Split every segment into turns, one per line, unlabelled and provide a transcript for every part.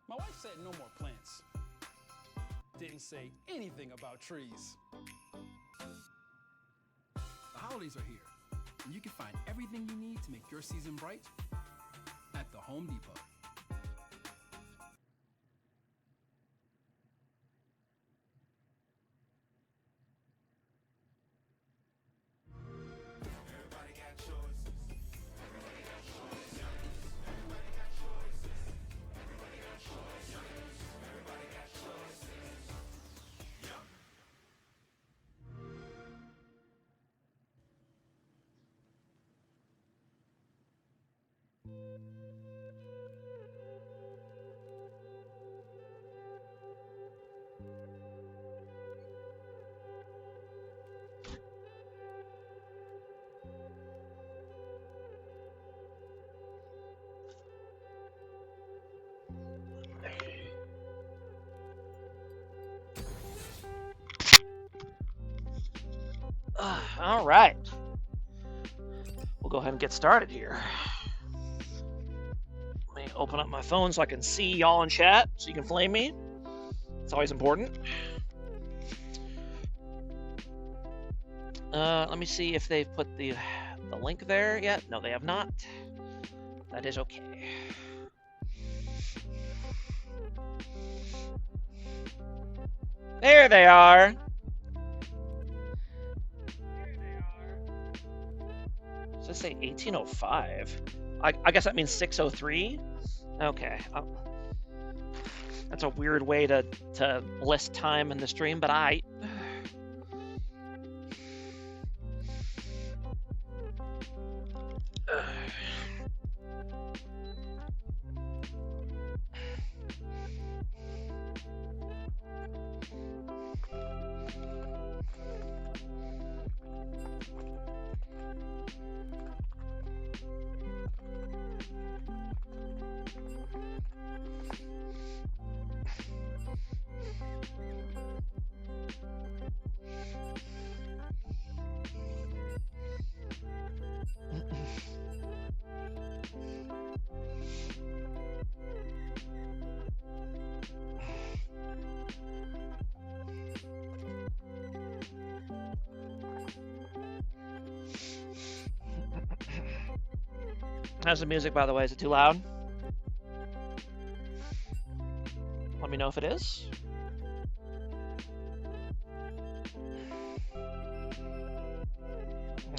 My wife said no more plants. Didn't say anything about trees.
The holidays are here, and you can find everything you need to make your season bright at the Home Depot.
All right. We'll go ahead and get started here. Let me open up my phone so I can see y'all in chat, so you can flame me. It's always important. Let me see if they've put the link there yet. No, they have not. That is okay. There they are. Does this say 1805? I guess that means 603. Okay. That's a weird way to list time in the stream, but How's the music, by the way? Is it too loud? Let me know if it is. All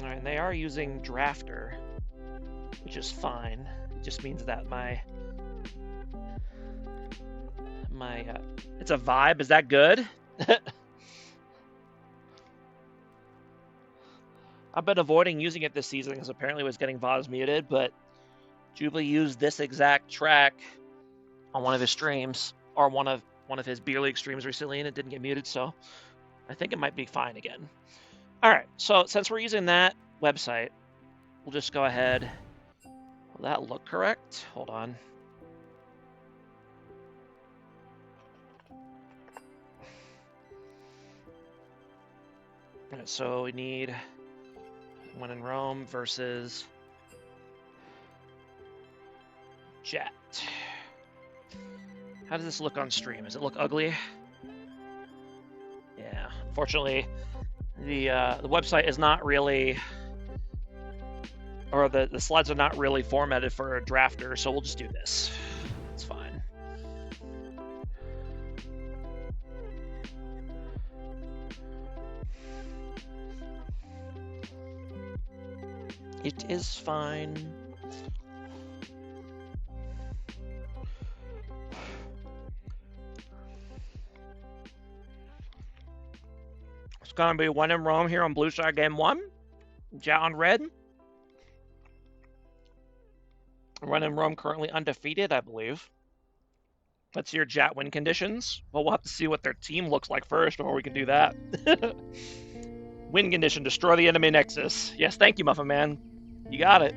right, they are using Drafter, which is fine. It just means that my it's a vibe. Is that good? I've been avoiding using it this season because apparently it was getting VODs muted, but Jubilee used this exact track on one of his streams, or one of his beer league streams recently, and it didn't get muted, so I think it might be fine again. All right, so since we're using that website, we'll just go ahead. Will that look correct? Hold on. All right, so we need When in Rome versus JAT. How does this look on stream? Does it look ugly? Yeah, unfortunately, the website is not really, or the slides are not really formatted for a drafter, so we'll just do this. It's fine. It is fine. It's going to be When in Rome here on Blue Star Game 1. JAT on red. When in Rome currently undefeated, I believe. Let's see your JAT win conditions. Well, we'll have to see what their team looks like first before we can do that. Win condition, destroy the enemy nexus. Yes, thank you, Muffin Man. You got it.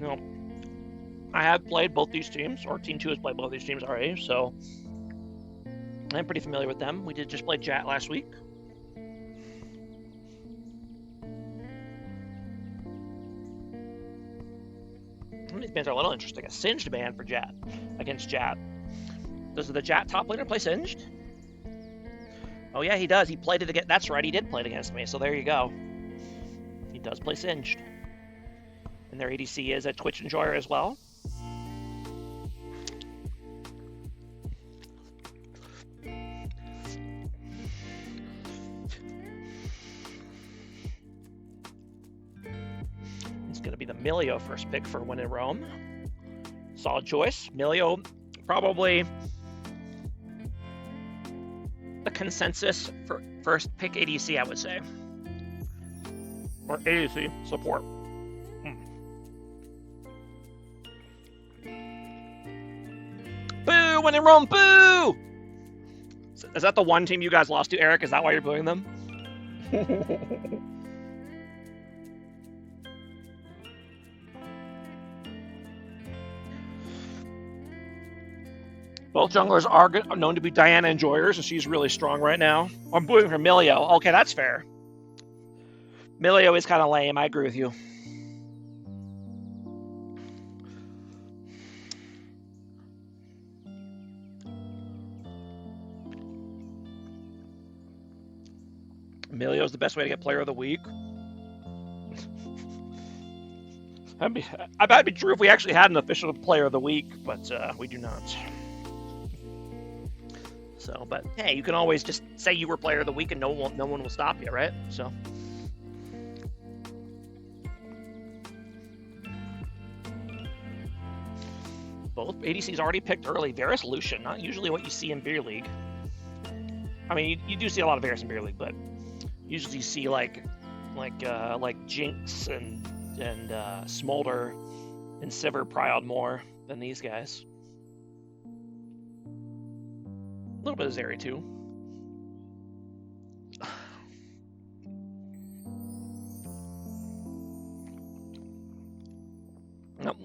No, I have played both these teams, or Team 2 has played both these teams already, so I'm pretty familiar with them. We did just play JAT last week. These bands are a little interesting. A Singed band for JAT against JAT. Does the JAT top laner play Singed? Oh yeah, he does. He played it against. That's right, he did play it against me. So there you go. He does play Singed. And their ADC is a Twitch enjoyer as well. It's going to be the Milio first pick for When in Rome. Solid choice. Milio, probably the consensus for first pick ADC, I would say. Or ADC support. Boo! When in Rome, boo! Is that the one team you guys lost to, Eric? Is that why you're booing them? Both junglers are known to be Diana enjoyers, and she's really strong right now. I'm booing for Milio. Okay, that's fair. Milio is kind of lame. I agree with you. Milio's the best way to get player of the week. I bet it'd be true if we actually had an official player of the week, but we do not. So, but hey, you can always just say you were player of the week and no one will stop you, right? So. Both ADCs already picked early. Varus Lucian, not usually what you see in Beer League. I mean, you do see a lot of Varus in Beer League, but usually you see like Jinx and Smolder and Sivir Pryod more than these guys. A little bit of Zeri too.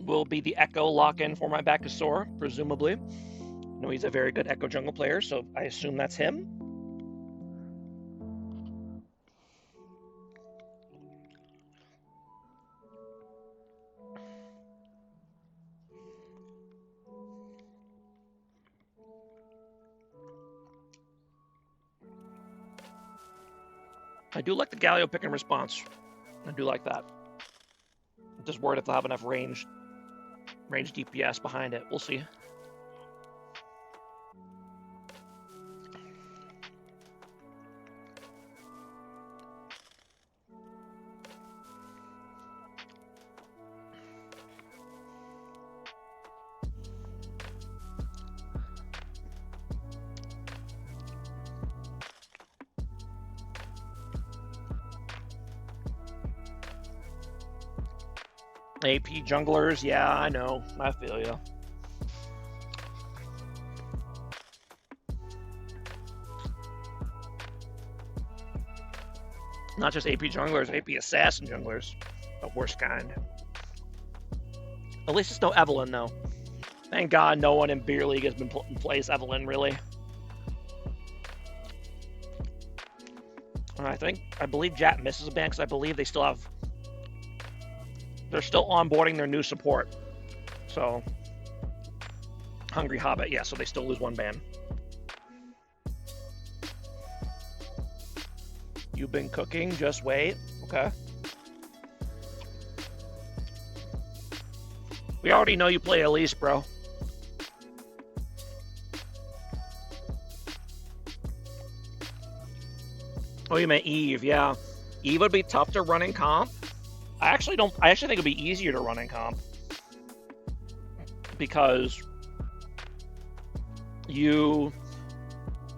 Will be the Echo lock-in for my Bacchusor, presumably. No, he's a very good Echo jungle player, so I assume that's him. I do like the Galio pick and response. I do like that. I'm just worried if they'll have enough range DPS behind it. We'll see. AP junglers, yeah, I know. I feel you. Not just AP junglers, AP assassin junglers. The worst kind. At least it's no Evelynn, though. Thank God no one in Beer League has been plays Evelynn, really. And I believe JAT misses a ban because I believe they still have... They're still onboarding their new support. So, Hungry Hobbit, yeah, so they still lose one ban. You've been cooking, just wait. Okay. We already know you play Elise, bro. Oh, you meant Eve, yeah. Eve would be tough to run in comp. I actually think it'd be easier to run in comp because the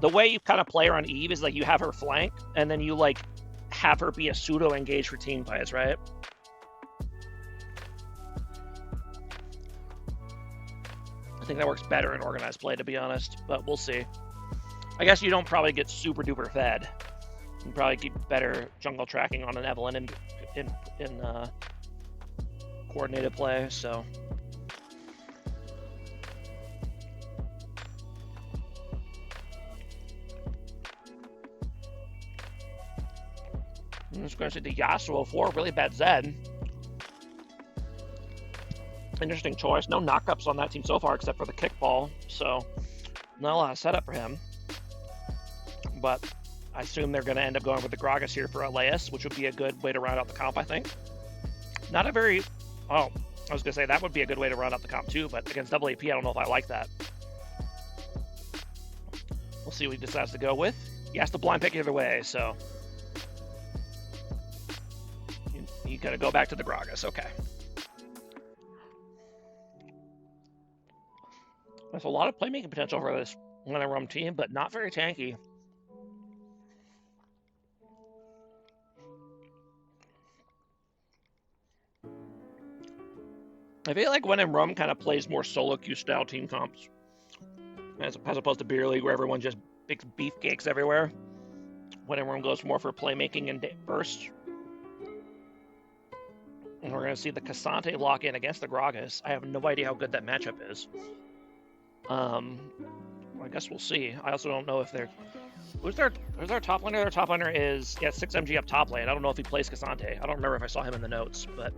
way you kind of play her on Eve is like you have her flank and then you like have her be a pseudo engage for team fights, right? I think that works better in organized play, to be honest, but we'll see. I guess you don't probably get super duper fed. You probably keep better jungle tracking on an Evelynn in coordinated play, so. I'm just going to see the Yasuo 4, really bad Zed. Interesting choice. No knockups on that team so far except for the kickball, so not a lot of setup for him. But I assume they're going to end up going with the Gragas here for Elias, which would be a good way to round out the comp, I think. Not a very... Oh, I was going to say that would be a good way to round out the comp too, but against double AP, I don't know if I like that. We'll see what he decides to go with. He has to blind pick either way, so... You're going to go back to the Gragas, okay. There's a lot of playmaking potential for this Rum team, but not very tanky. I feel like Rum kind of plays more solo queue style team comps, as opposed to Beer League where everyone just picks beefcakes everywhere. Rum goes more for playmaking and burst. And we're going to see the Cassante lock in against the Gragas. I have no idea how good that matchup is. I guess we'll see. I also don't know if they're... Who's their top laner? Their top laner is, 6MG up top lane. I don't know if he plays Cassante. I don't remember if I saw him in the notes, but...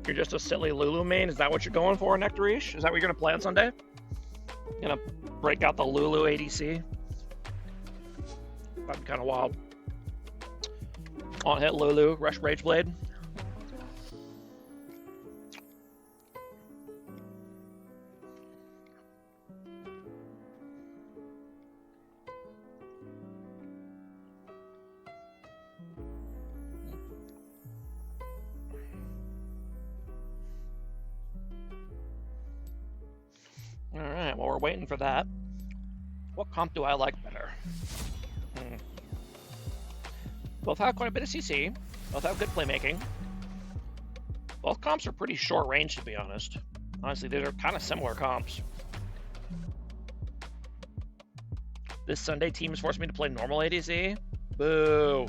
You're just a silly Lulu main? Is that what you're going for, Nectarish? Is that what you're going to play on Sunday? Gonna break out the Lulu ADC? That'd be kind of wild. On hit Lulu, rush Rageblade. Alright, well, we're waiting for that. What comp do I like better? Both have quite a bit of CC. Both have good playmaking. Both comps are pretty short range, to be honest. Honestly, these are kind of similar comps. This Sunday team is forcing me to play normal ADC. Boo.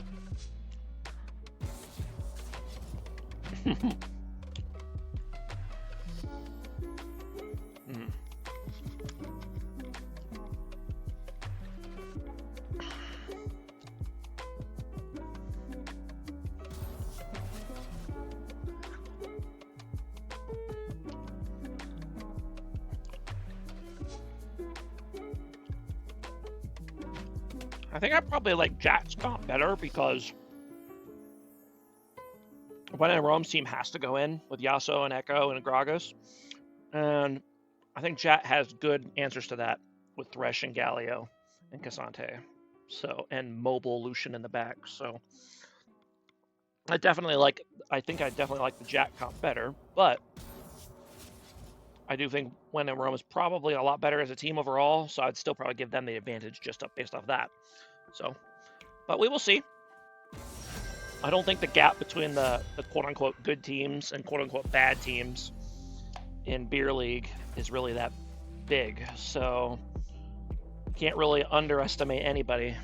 I think I probably like JAT's comp better because Rome's team has to go in with Yasuo and Echo and Gragas. And I think JAT has good answers to that with Thresh and Galio and Cassante. So, and mobile Lucian in the back. So I think I definitely like the JAT comp better, but I do think Rome is probably a lot better as a team overall, so I'd still probably give them the advantage just based off that. So, but we will see. I don't think the gap between the quote-unquote good teams and quote-unquote bad teams in Beer League is really that big, so can't really underestimate anybody.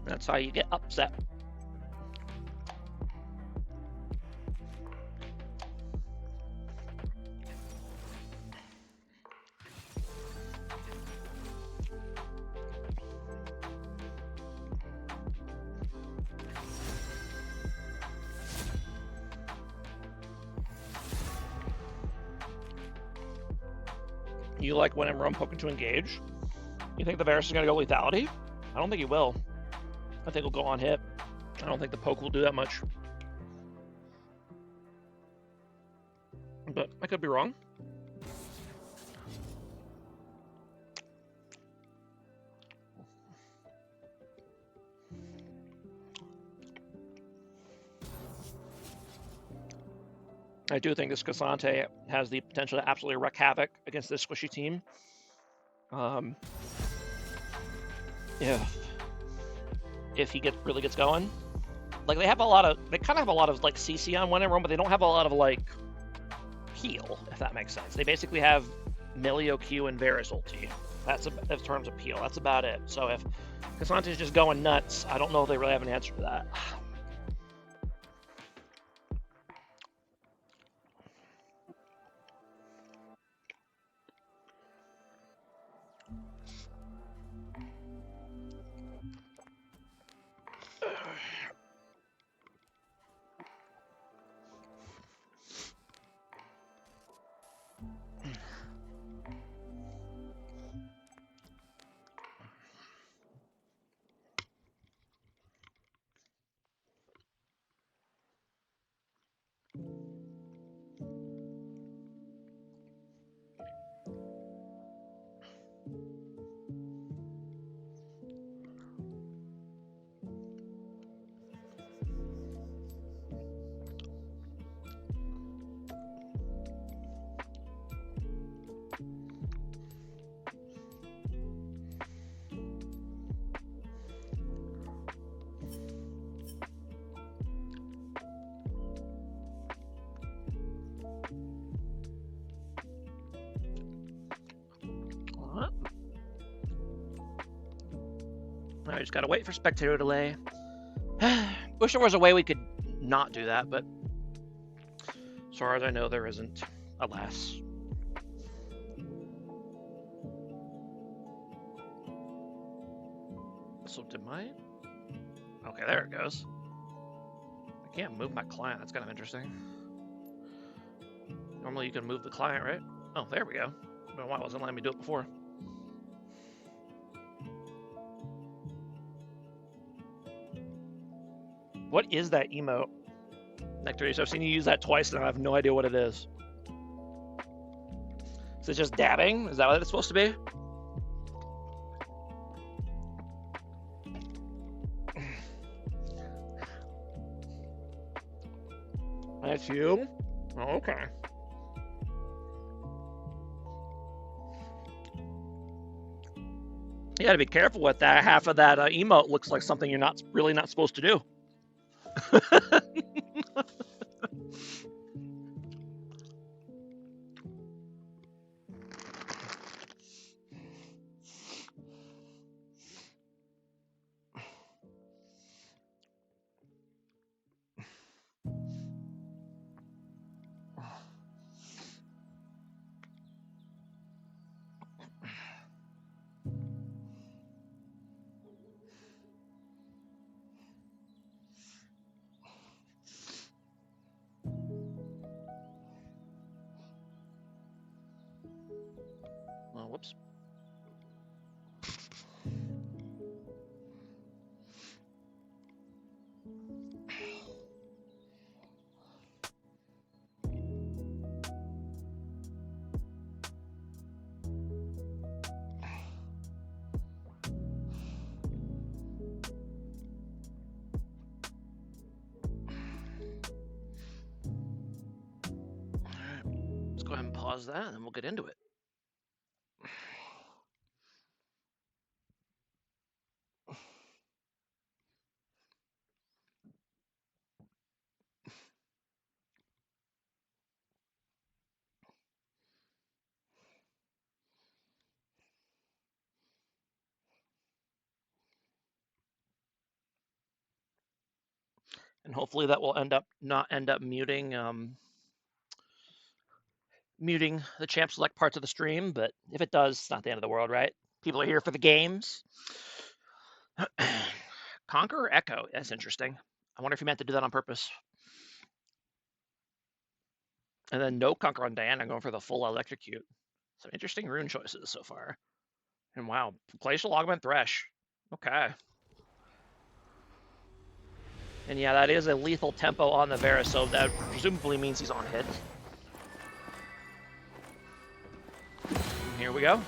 That's how you get upset. You like when Rome poking to engage? You think the Varus is going to go lethality? I don't think he will. I think he'll go on hit. I don't think the poke will do that much. But I could be wrong. I do think this Cassante has the potential to absolutely wreak havoc against this squishy team. If he really gets going. Like they kind of have a lot of like CC on one and but they don't have a lot of like heal, if that makes sense. They basically have Milio Q and Varus ulti. That's in terms of peel. That's about it. So if Cassante's just going nuts, I don't know if they really have an answer to that. I just gotta wait for spectator delay. Wish there was a way we could not do that, but as far as I know, there isn't. Alas. So did my... Okay, there it goes. I can't move my client. That's kind of interesting. Normally you can move the client, right? Oh, there we go. I don't know why it wasn't letting me do it before. What is that emote? Nectar, so I've seen you use that twice and I have no idea what it is. Is it just dabbing? Is that what it's supposed to be? That's you? Oh, okay. You gotta be careful with that. Half of that emote looks like something you're really not supposed to do. Oh, whoops. Let's go ahead and pause that and then we'll get into it. And hopefully that will not end up muting muting the champ select parts of the stream, but if it does, it's not the end of the world, right? People are here for the games. Conquer or Echo? That's interesting. I wonder if he meant to do that on purpose. And then no Conquer on Diana, going for the full electrocute. Some interesting rune choices so far. And wow, Glacial Augment Thresh. Okay. And yeah, that is a lethal tempo on the Varus, so that presumably means he's on hit. Here we go.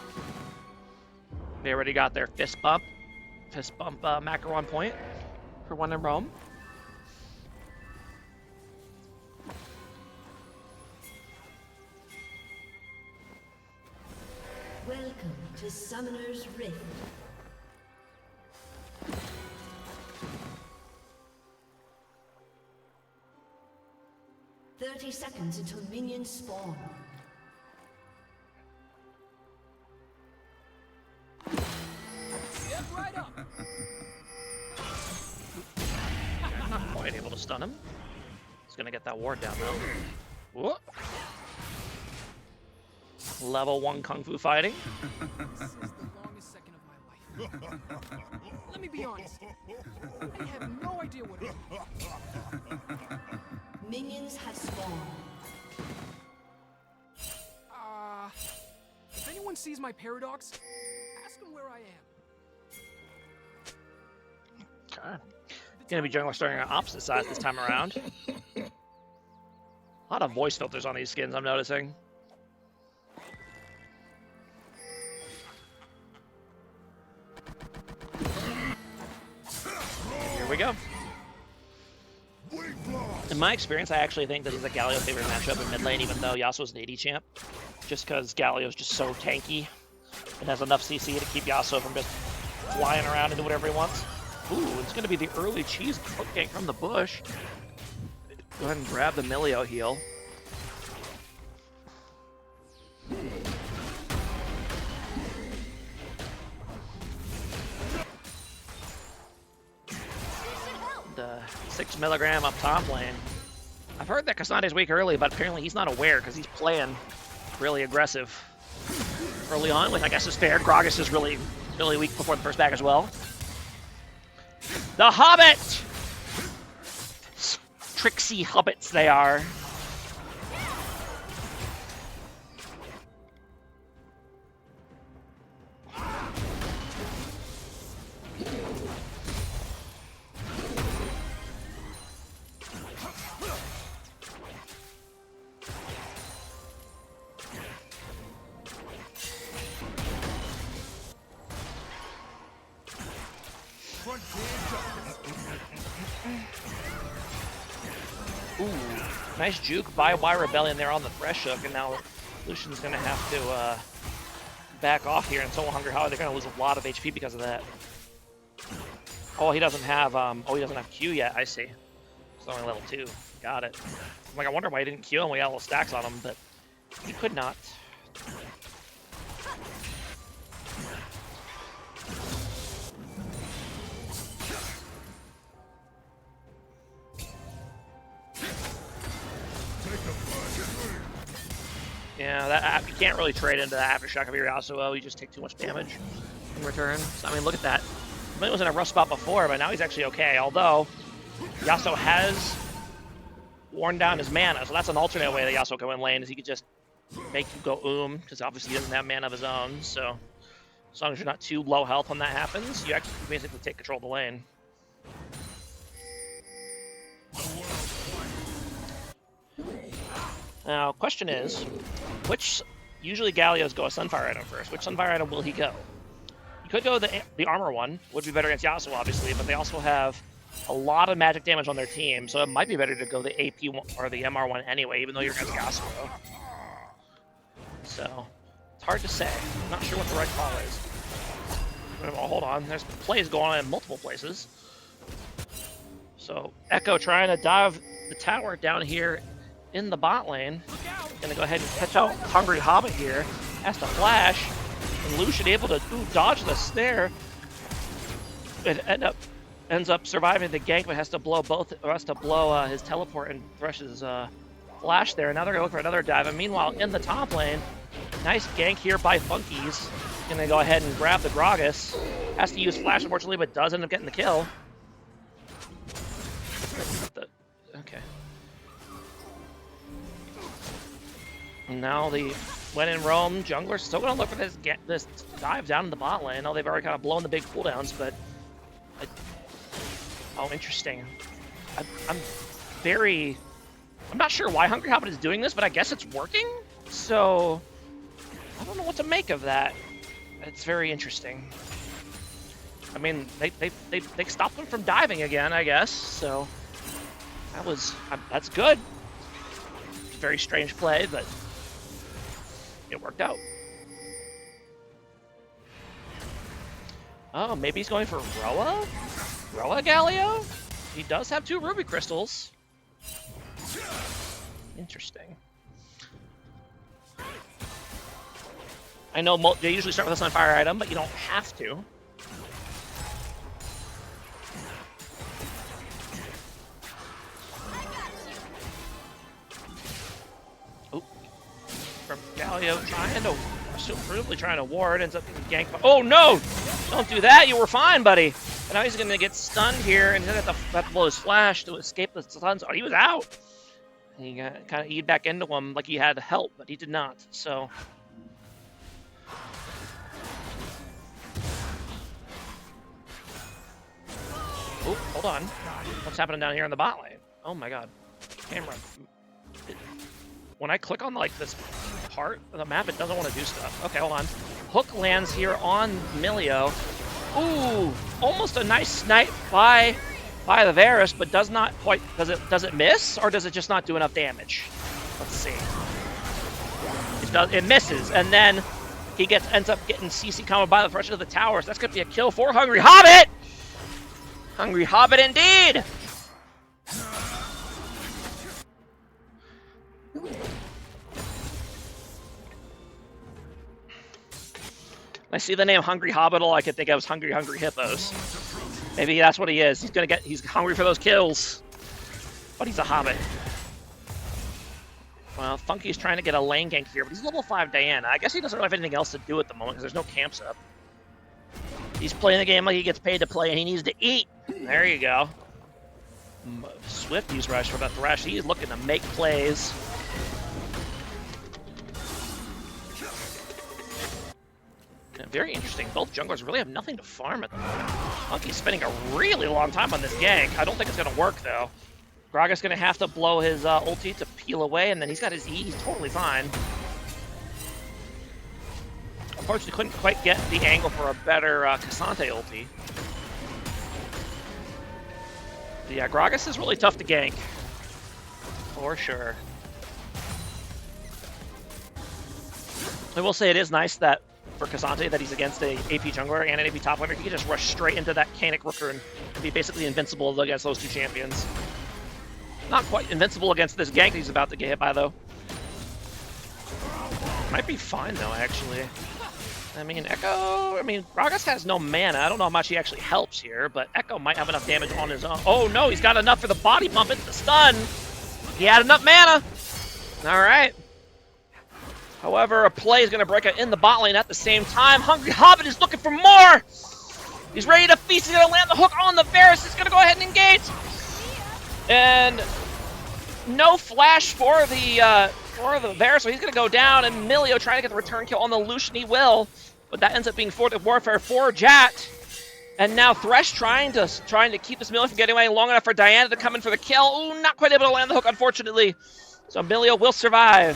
They already got their fist bump macro on point for one in Rome.
Welcome to Summoner's Rift. 30 seconds until minions spawn.
Step right up.
Not quite able to stun him. He's gonna get that ward down though. Whoop. Level 1 Kung Fu fighting.
This is the longest second of my life. Let me be honest. I have no idea what it is.
Minions have spawned.
If anyone sees my paradox, ask them where I am.
Okay. Gonna be jungler starting on opposite sides this time around. A lot of voice filters on these skins, I'm noticing. Here we go. In my experience, I actually think this is a Galio favorite matchup in mid lane, even though Yasuo's an AD champ. Just because Galio's just so tanky and has enough CC to keep Yasuo from just flying around and do whatever he wants. Ooh, it's going to be the early cheese gank from the bush. Go ahead and grab the Milio heal. The 6 milligram up top lane. I've heard that Kasane's weak early, but apparently he's not aware because he's playing really aggressive early on, which I guess is fair. Gragas is really weak before the first back as well. The Hobbit! Tricksy hobbits they are. Ooh, nice juke by WIR Rebellion there on the Thresh Hook, and now Lucian's gonna have to back off here, and so will Hungry Hollow. They're gonna lose a lot of HP because of that. Oh, he doesn't have he doesn't have Q yet. I see. It's only level 2. Got it. I'm like, I wonder why he didn't Q him. We had all the stacks on him, but he could not. Yeah, that you can't really trade into that aftershock of your Yasuo. You just take too much damage in return. So, I mean, look at that. He was in a rough spot before, but now he's actually okay. Although Yasuo has worn down his mana, so that's an alternate way that Yasuo can win lane. Is he could just make you go because obviously he doesn't have mana of his own. So as long as you're not too low health when that happens, you actually basically take control of the lane. Now, question is, usually Galios go a Sunfire item first. Which Sunfire item will he go? He could go the armor one, would be better against Yasuo, obviously, but they also have a lot of magic damage on their team, so it might be better to go the AP one or the MR one anyway, even though you're against Yasuo. So, it's hard to say. I'm not sure what the right call is. Well, hold on, there's plays going on in multiple places. So, Echo trying to dive the tower down here in the bot lane. Gonna go ahead and catch out Hungry Hobbit here. Has to flash. And Lucian able to dodge the snare. It ends up surviving the gank, but has to blow his teleport and Thresh's flash there. Now they're gonna look for another dive. And meanwhile, in the top lane, nice gank here by Funkies. Gonna go ahead and grab the Gragas. Has to use flash, unfortunately, but does end up getting the kill. Okay. And now the when in Rome, jungler's still gonna look for this dive down in the bot lane. I know they've already kind of blown the big cooldowns, but oh, interesting. I'm not sure why Hungry Hobbit is doing this, but I guess it's working. So I don't know what to make of that. It's very interesting. I mean, they stopped him from diving again, I guess. So that's good. It's a very strange play, but it worked out. Oh, maybe he's going for Roa? Roa Galio? He does have 2 ruby crystals. Interesting. I know they usually start with a Sunfire item, but you don't have to. Oh, from Galio trying to ward, ends up getting ganked. Oh no! Don't do that. You were fine, buddy. And now he's gonna get stunned here, and he's gonna have to blow his flash to escape the stuns. Oh, he was out. He got kind of eat back into him like he had help, but he did not. So. Oh, hold on. What's happening down here in the bot lane? Oh my god. Camera. When I click on like this part of the map, it doesn't want to do stuff. Okay, hold on. Hook lands here on Milio. Ooh, almost a nice snipe by the Varus, but does not quite. Does it miss, or does it just not do enough damage? Let's see. It misses, and then he ends up getting CC comboed by the front of the towers. That's gonna be a kill for Hungry Hobbit. Hungry Hobbit indeed! I see the name Hungry Hobbit, all I could think of was Hungry Hippos. Maybe that's what he is. He's hungry for those kills. But he's a Hobbit. Well, Funky's trying to get a lane gank here, but he's level 5 Diana. I guess he doesn't really have anything else to do at the moment because there's no camps up. He's playing the game like he gets paid to play, and he needs to eat. There you go. Swifty's rush for the Thresh. He's looking to make plays. Yeah, very interesting. Both junglers really have nothing to farm at the moment. Funky's spending a really long time on this gank. I don't think it's going to work, though. Gragas going to have to blow his ulti to peel away, and then he's got his E. He's totally fine. Unfortunately, couldn't quite get the angle for a better Cassante ulti. But yeah, Gragas is really tough to gank. For sure. I will say it is nice that for Cassante that he's against a AP jungler and an AP top laner. He can just rush straight into that Canic Rooker and be basically invincible against those two champions. Not quite invincible against this gank he's about to get hit by, though. Might be fine, though, actually. I mean, Gragas has no mana. I don't know how much he actually helps here, but Echo might have enough damage on his own. Oh, no, he's got enough for the body bump into the stun. He had enough mana. All right. However, a play is going to break out in the bot lane at the same time. Hungry Hobbit is looking for more. He's ready to feast. He's going to land the hook on the Varus. He's going to go ahead and engage. And no flash for the Varus, so he's going to go down. And Milio trying to get the return kill on the Lucian. He will. But that ends up being Fort of Warfare for JAT. And now Thresh trying to keep this Milio from getting away long enough for Diana to come in for the kill. Ooh, not quite able to land the hook, unfortunately. So Milio will survive.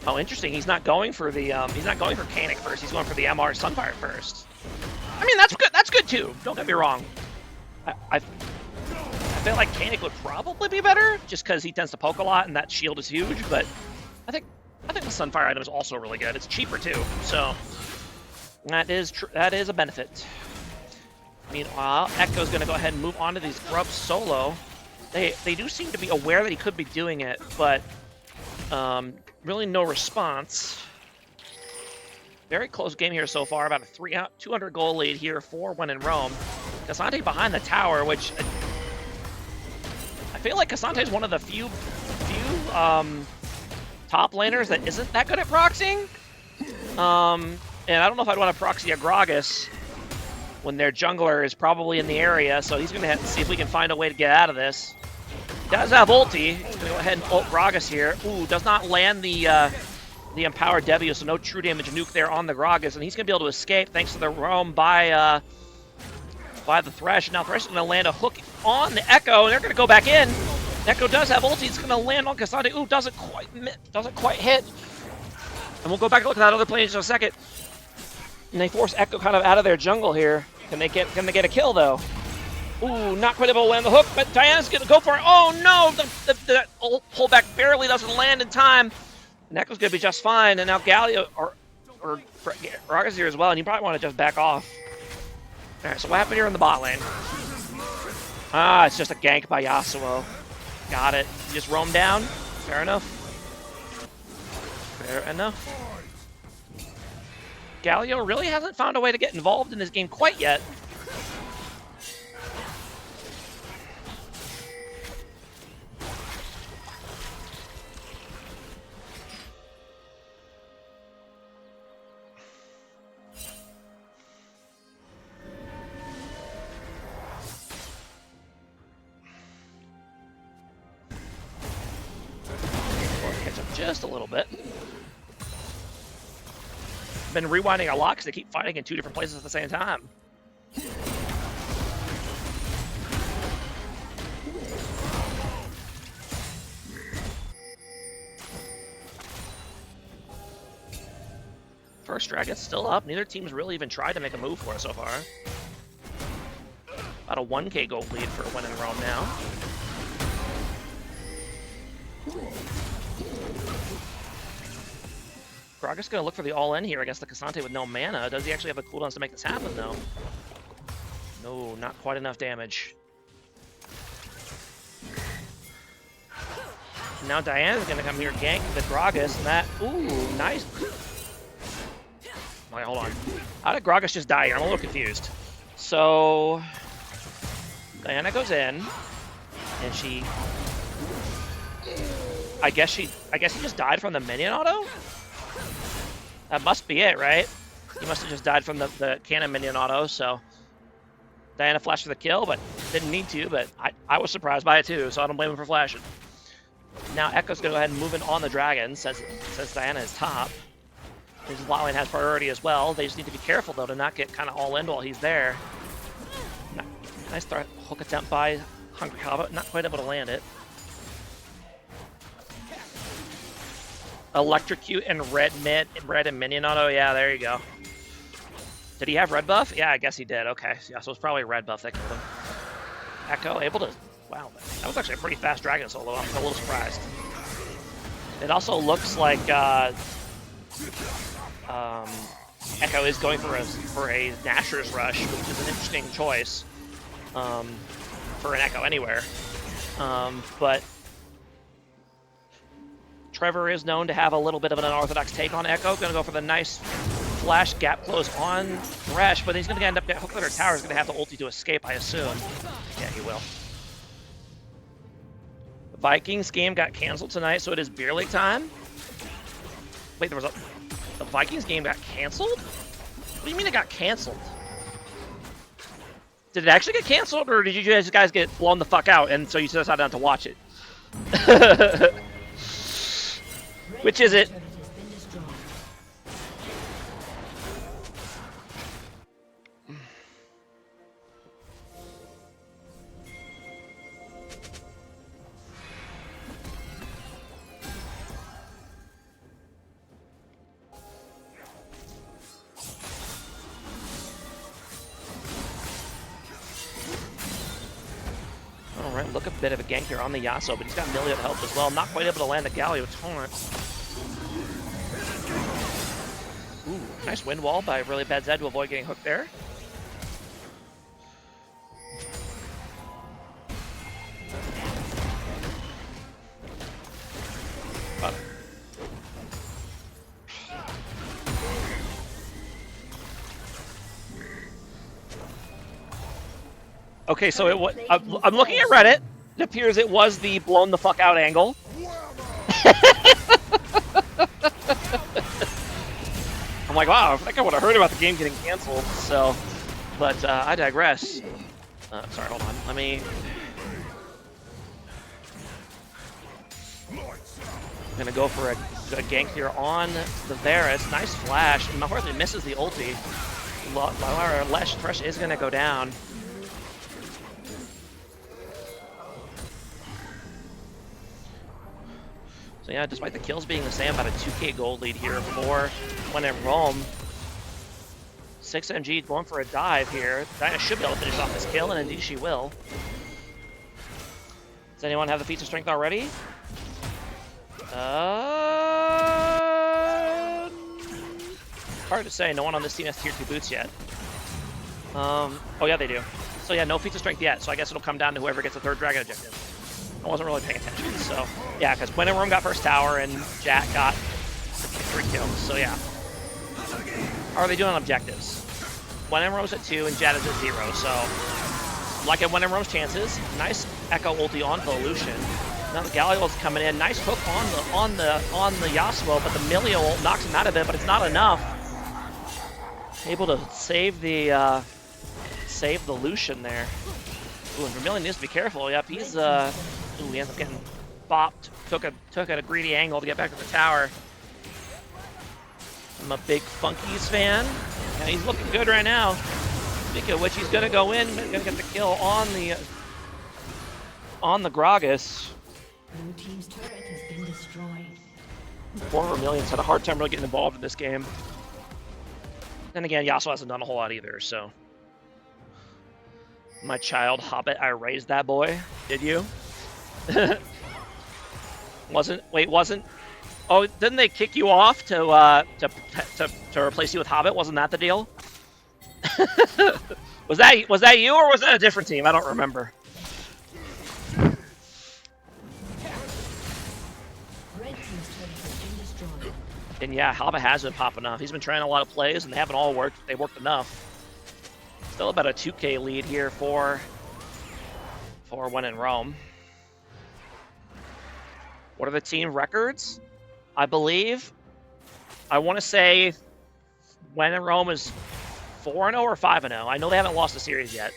Oh, interesting. He's not going for the Canic first. He's going for the MR Sunfire first. I mean, that's good. That's good too. Don't get me wrong. I feel like Canic would probably be better just because he tends to poke a lot and that shield is huge. But I think the Sunfire item is also really good. It's cheaper too, so that is a benefit. Meanwhile, Echo's going to go ahead and move on to these grubs solo. They do seem to be aware that he could be doing it, but really no response. Very close game here so far. About a 200 goal lead here for when in Rome. Cassante behind the tower, which I feel like Cassante is one of the few top laners that isn't that good at proxying. And I don't know if I'd want to proxy a Gragas when their jungler is probably in the area, so he's going to have to see if we can find a way to get out of this. Does have ulti. He's going to go ahead and ult Gragas here. Ooh, does not land the empowered W, so no true damage nuke there on the Gragas, and he's going to be able to escape thanks to the roam by the Thresh. Now Thresh is going to land a hook on the Echo, and they're going to go back in. Echo does have ulti. It's going to land on Cassante. Ooh, doesn't quite hit. And we'll go back and look at that other play in just a second. And they force Echo kind of out of their jungle here. Can they get a kill though? Ooh, not quite able to land the hook, but Diana's going to go for it. Oh no, the pullback barely doesn't land in time. And Echo's going to be just fine. And now Galio, or or Gragas here as well, and you probably want to just back off. All right, so what happened here in the bot lane? Ah, it's just a gank by Yasuo. Got it. You just roam down. Fair enough. Fair enough. Galio really hasn't found a way to get involved in this game quite yet. Catch up just a little bit. Been rewinding a lot because they keep fighting in 2 different places at the same time. First dragon's still up. Neither team's really even tried to make a move for it so far. About a 1k gold lead for a win in Rome now. Gragas going to look for the all-in here against the Cassante with no mana. Does he actually have the cooldowns to make this happen, though? No, not quite enough damage. Now Diana's going to come here gank the Gragas, and that... Ooh, nice. Wait, hold on. How did Gragas just die here? I'm a little confused. So... Diana goes in, and she... I guess he just died from the minion auto? That must be it, right? He must have just died from the cannon minion auto, so... Diana flashed for the kill, but didn't need to, but I was surprised by it too, so I don't blame him for flashing. Now Echo's going to go ahead and move in on the dragon, since Diana is top. His bot lane has priority as well. They just need to be careful, though, to not get kind of all in while he's there. Nice throw, hook attempt by Hungry Kava, not quite able to land it. Electrocute and red and minion auto. Yeah, there you go. Did he have red buff? Yeah, I guess he did. Okay, yeah, so it's probably red buff that killed him. Echo able to... Wow, that was actually a pretty fast dragon solo. I'm a little surprised. It also looks like Echo is going for a Nashor's Rush, which is an interesting choice for an Echo anywhere. But Trevor is known to have a little bit of an unorthodox take on Echo. Going to go for the nice flash gap close on Thresh, but he's going to end up getting hooked under tower. He's going to have to ulti to escape, I assume. Yeah, he will. The Vikings game got canceled tonight, so it is beer league time. Wait, the Vikings game got canceled? What do you mean it got canceled? Did it actually get canceled, or did you guys get blown the fuck out, and so you decided not to watch it? Which is it? Alright, look a bit of a gank here on the Yasuo, but he's got Millia to help as well. Not quite able to land the Galio taunt. Ooh, nice wind wall by really bad Zed to avoid getting hooked there. Okay, so it was. I'm looking at Reddit. It appears it was the blown the fuck out angle. I'm like, wow, I think I would have heard about the game getting canceled. So, but I digress. Sorry, hold on. Let me. I'm gonna go for a gank here on the Varus. Nice flash. Mahorthy misses the ulti. Thresh is gonna go down. So yeah, despite the kills being the same, about a 2k gold lead here for when in Rome. 6MG going for a dive here. Diana should be able to finish off this kill, and indeed she will. Does anyone have the feats of strength already? hard to say. No one on this team has tier 2 boots yet. Oh yeah, they do. So yeah, no feats of strength yet. So I guess it'll come down to whoever gets the 3rd dragon objective. I wasn't really paying attention. So yeah, because When in Rome got first tower and JAT got 3 kills. So yeah. How are they doing on objectives? When in Rome's at 2 and JAT is at 0. So like at When in Rome's chances. Nice Echo ulti on the Lucian. Now the Galliol's coming in. Nice hook on the Yasuo, but the Milio ult knocks him out of it, but it's not enough. Able to save the Lucian there. Ooh, and Vermilion needs to be careful. Yep, he's ooh, he ends up getting bopped. Took a greedy angle to get back to the tower. I'm a big Funkies fan, and he's looking good right now. Speaking of which, he's gonna go in, gonna get the kill on the Gragas.
Blue team's turret has been destroyed.
Poor Vermilion's had a hard time really getting involved in this game. Then again, Yasuo hasn't done a whole lot either, so. My child Hobbit, I raised that boy. Did you? Wasn't. Oh, didn't they kick you off to replace you with Hobbit? Wasn't that the deal? was that you or was that a different team? I don't remember. And yeah, Hobbit has been popping off. He's been trying a lot of plays, and they haven't all worked. They worked enough. Still about a 2K lead here for When in Rome. What are the team records? I believe, I want to say When in Rome is 4-0 or 5-0. I know they haven't lost a series yet.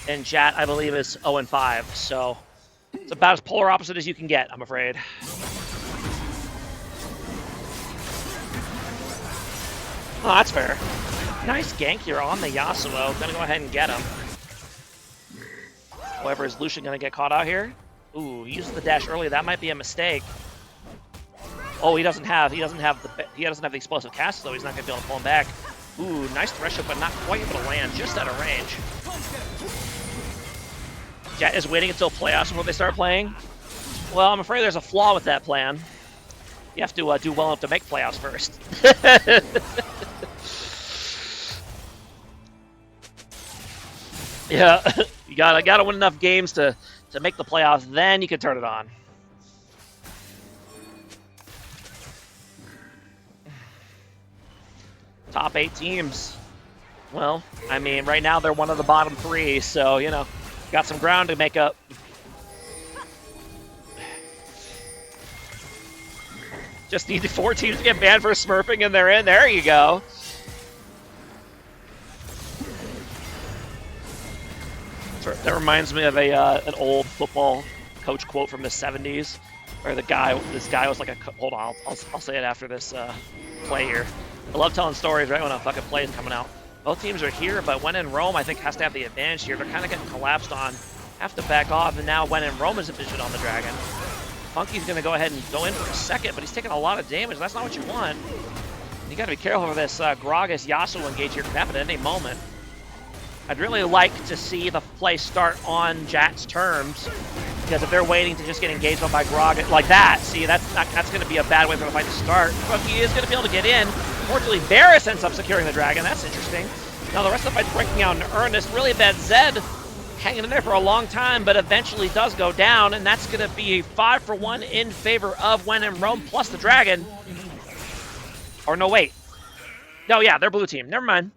And JAT, I believe, is 0-5. So it's about as polar opposite as you can get, I'm afraid. Oh, that's fair. Nice gank here on the Yasuo. Gonna go ahead and get him. However, is Lucian gonna get caught out here? Ooh, he used the dash early. That might be a mistake. Oh, he doesn't have the explosive cast, though. He's not gonna be able to pull him back. Ooh, nice threshold, but not quite able to land. Just out of range. JAT is waiting until playoffs before they start playing. Well, I'm afraid there's a flaw with that plan. You have to do well enough to make playoffs first. Yeah, you gotta win enough games to make the playoffs, then you can turn it on. Top 8 teams. Well, I mean, right now they're one of the bottom 3, so, you know, got some ground to make up. Just need 4 teams to get banned for smurfing and they're in. There you go. That reminds me of an old football coach quote from the 70s, where this guy was like hold on, I'll say it after this play here. I love telling stories right when a fucking play is coming out. Both teams are here, but When in Rome, I think, has to have the advantage here. They're kind of getting collapsed on, have to back off, and now When in Rome is envisioned on the dragon. Funky's going to go ahead and go in for a second, but he's taking a lot of damage. That's not what you want. You got to be careful of this Gragas Yasuo engage here. Can happen at any moment. I'd really like to see the play start on JAT's terms, because if they're waiting to just get engaged on by Gragas like that, see, that's going to be a bad way for the fight to start. Funky is going to be able to get in. Unfortunately, Varus ends up securing the dragon. That's interesting. Now the rest of the fight's breaking out in earnest. Really bad Zed hanging in there for a long time, but eventually does go down, and that's going to be a 5-for-1 in favor of When in Rome plus the dragon. Or no, wait. No, yeah, they're blue team. Never mind.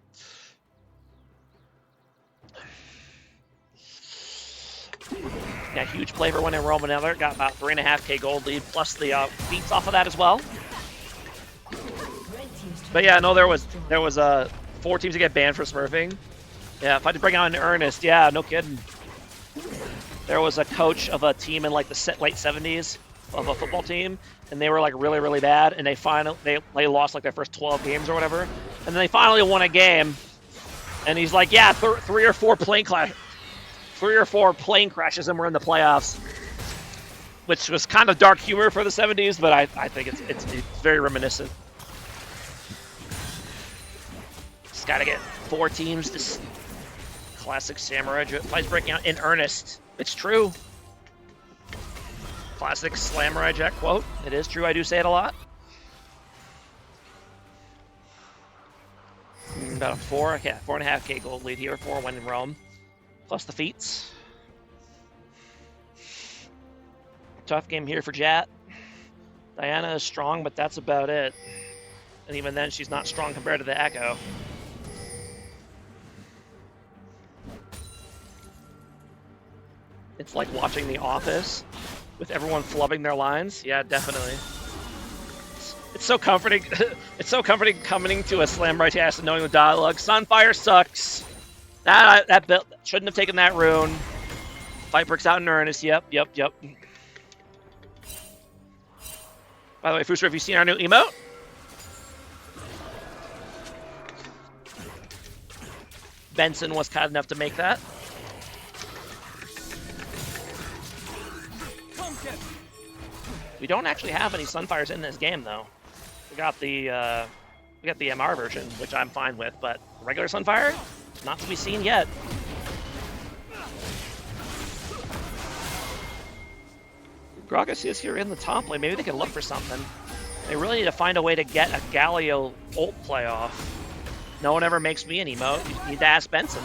Yeah, huge play for When in Rome. Now they're got about 3.5K gold lead, plus the beats off of that as well. But yeah, no, there was 4 teams to get banned for smurfing. Yeah, if I had to bring out in earnest, yeah, no kidding. There was a coach of a team in like the late 70s of a football team, and they were like really, really bad, and they lost like their first 12 games or whatever, and then they finally won a game, and he's like, yeah, 3 or 4 plane crashes, and we're in the playoffs, which was kind of dark humor for the 70s, but I think it's very reminiscent. Just gotta get 4 teams to. Classic Samurai fights breaking out in earnest. It's true. Classic Samurai Jack quote. It is true. I do say it a lot. About a 4.5k gold lead here for when in Rome, plus the feats. Tough game here for JAT. Diana is strong, but that's about it. And even then, she's not strong compared to the Echo. It's like watching The Office with everyone flubbing their lines. Yeah, definitely. It's so comforting. It's so comforting coming to a Slam Brightas and knowing the dialogue. Sunfire sucks. That build shouldn't have taken that rune. Fight breaks out in earnest. Yep. By the way, Fooster, have you seen our new emote? Benson was kind enough to make that. We don't actually have any Sunfires in this game, though. We got the MR version, which I'm fine with, but regular Sunfire, not to be seen yet. Gragas is here in the top lane. Maybe they can look for something. They really need to find a way to get a Galio ult play off. No one ever makes me an emote. You need to ask Benson.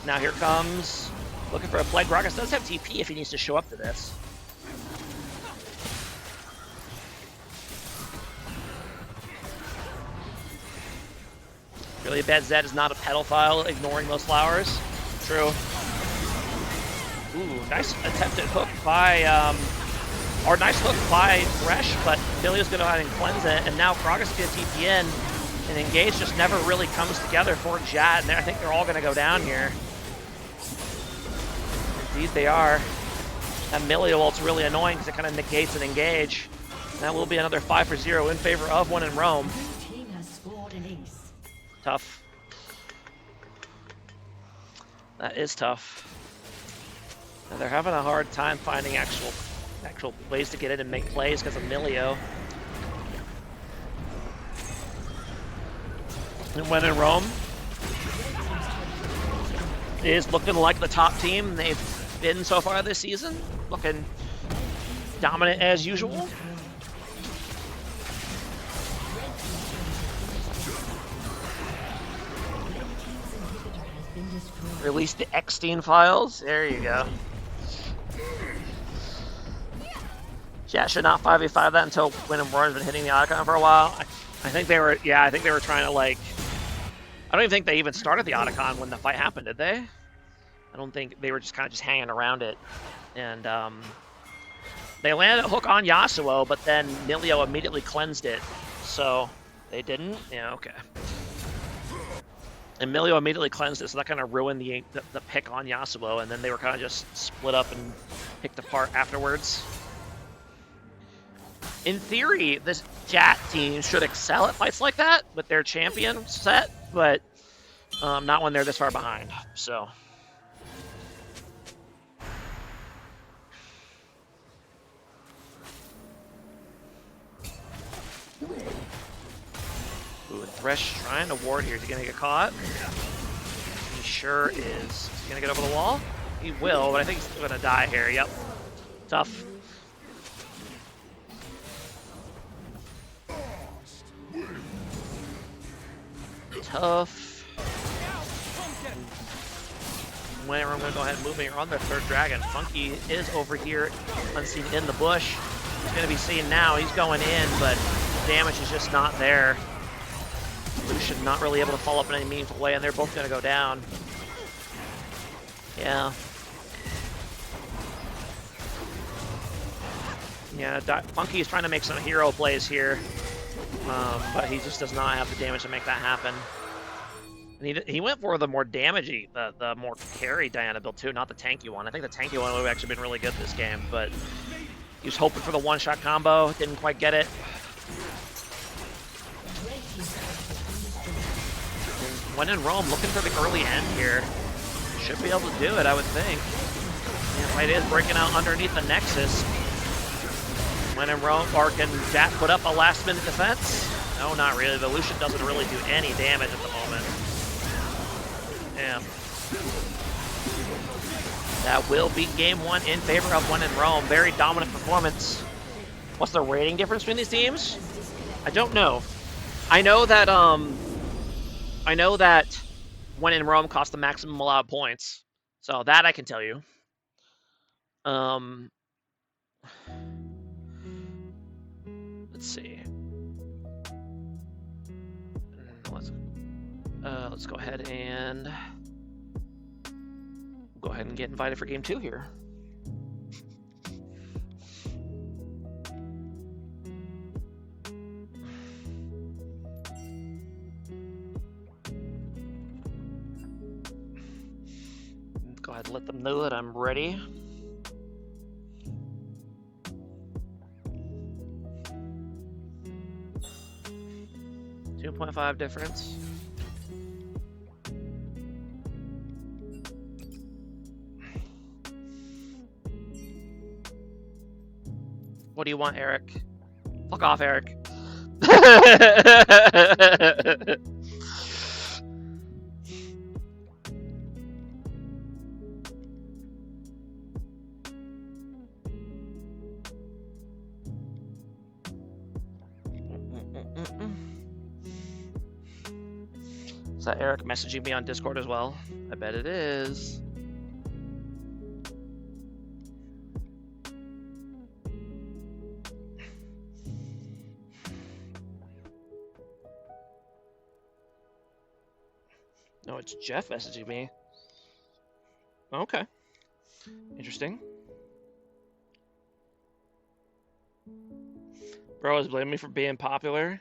Now here comes looking for a play. Gragas does have TP if he needs to show up to this. Really bad Zed is not a pedophile, ignoring those flowers. True. Ooh, nice attempted hook by, or nice hook by Thresh, but Billy's gonna go ahead and cleanse it, and now Gragas gets TP in, and Engage just never really comes together for JAT, and I think they're all gonna go down here. Indeed they are. That Milio ult's really annoying because it kind of negates an Engage. And that will be another 5-0 in favor of one in Rome. Tough. That is tough. Now they're having a hard time finding actual ways to get in and make plays because of Milio. And when in Rome, it is looking like the top team they've been so far this season. Looking dominant as usual. Release the Eckstein files. There you go. Yeah, should not 5v5 that until Win and Roar has been hitting the Otacon for a while. I think they were, yeah, I think they were trying to like, I don't even think they even started the Otacon when the fight happened, did they? I don't think they were just kind of just hanging around it. And they landed a hook on Yasuo, but then Milio immediately cleansed it. So they didn't? Yeah, okay. And Milio immediately cleansed it, so that kind of ruined the pick on Yasuo, and then they were kind of just split up and picked apart afterwards. In theory, this JAT team should excel at fights like that with their champion set, but not when they're this far behind, so. Ooh, Thresh trying to ward here. Is he gonna get caught? He sure is. Is he gonna get over the wall? He will, but I think he's still gonna die here. Yep. Tough. Tough. Whenever I'm gonna go ahead and move here on their third dragon. Funky is over here, unseen in the bush. He's gonna be seen now. He's going in, but damage is just not there. Lucian not really able to follow up in any meaningful way, and they're both going to go down. Yeah. Yeah, Funky is trying to make some hero plays here, but he just does not have the damage to make that happen. And he went for the more damagey, the more carry Diana build too, not the tanky one. I think the tanky one would have actually been really good this game, but he was hoping for the one-shot combo, didn't quite get it. When in Rome, looking for the early end here. Should be able to do it, I would think. Yeah, right, is breaking out underneath the Nexus. When in Rome, or can JAT put up a last-minute defense? No, not really. The Lucian doesn't really do any damage at the moment. Yeah. That will be game one in favor of When in Rome. Very dominant performance. What's the rating difference between these teams? I don't know. I know that, I know that when in Rome costs the maximum allowed points. So that I can tell you. Let's see. Let's go ahead and get invited for game 2 here. Go ahead and let them know that I'm ready. .5 difference. What do you want, Eric? Fuck off, Eric. Is that Eric messaging me on Discord as well? I bet it is. No, it's Jeff messaging me. Okay. Interesting. Bro is blaming me for being popular.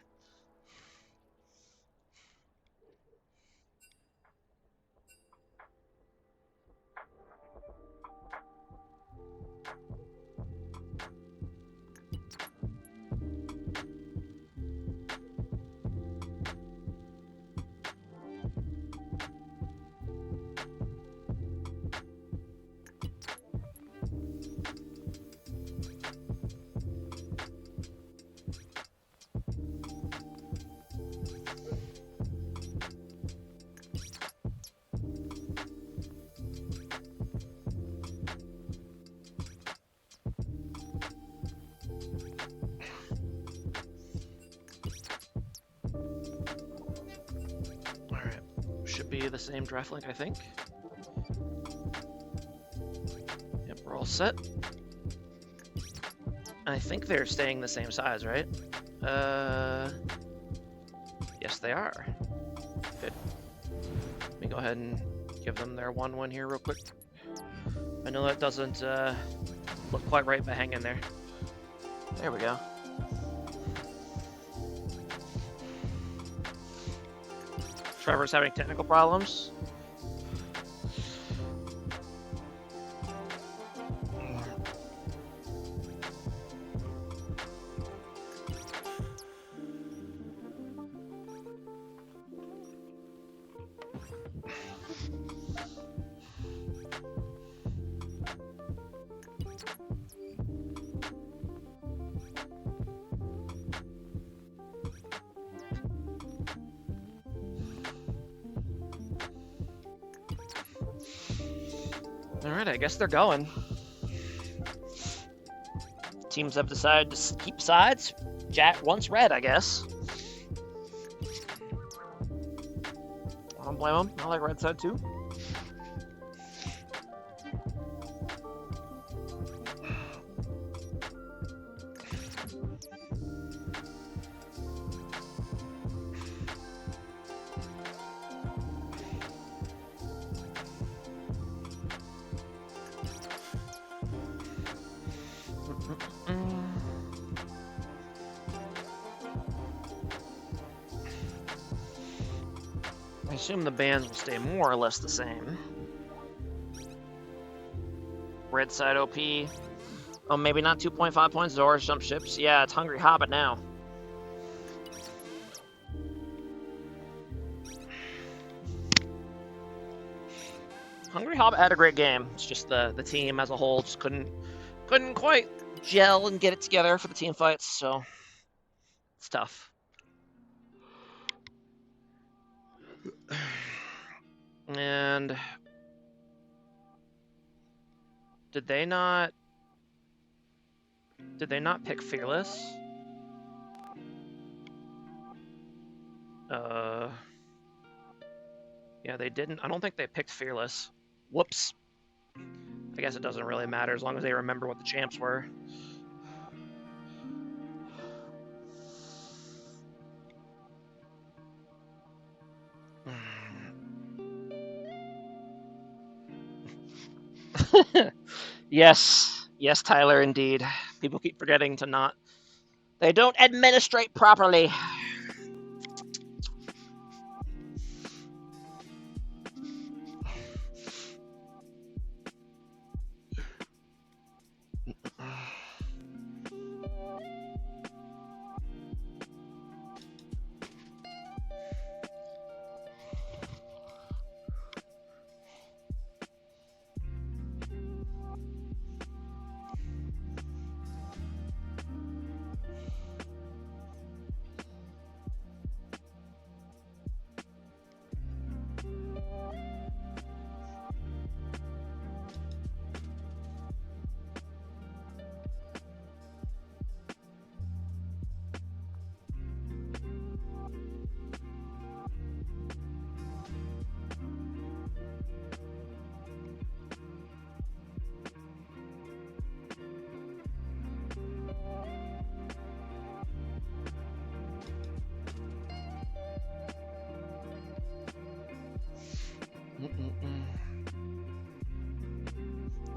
Should be the same draft link, I think. Yep, we're all set. I think they're staying the same size, right? Yes, they are. Good. Let me go ahead and give them their 1-1 here real quick. I know that doesn't look quite right, but hang in there. There we go. Trevor's having technical problems. Alright, I guess they're going. Teams have decided to keep sides. JAT wants red, I guess. I don't blame them. I like red side too. I assume the bands will stay more or less the same. Red side OP. Oh, maybe not 2.5 points. Zora jump ships. Yeah, it's Hungry Hobbit now. Hungry Hobbit had a great game. It's just the team as a whole just couldn't quite gel and get it together for the team fights, so it's tough. And did they not pick Fearless? Yeah, they didn't. I don't think they picked Fearless. Whoops. I guess it doesn't really matter as long as they remember what the champs were. Yes. Yes, Tyler, indeed. People keep forgetting to not. They don't administrate properly.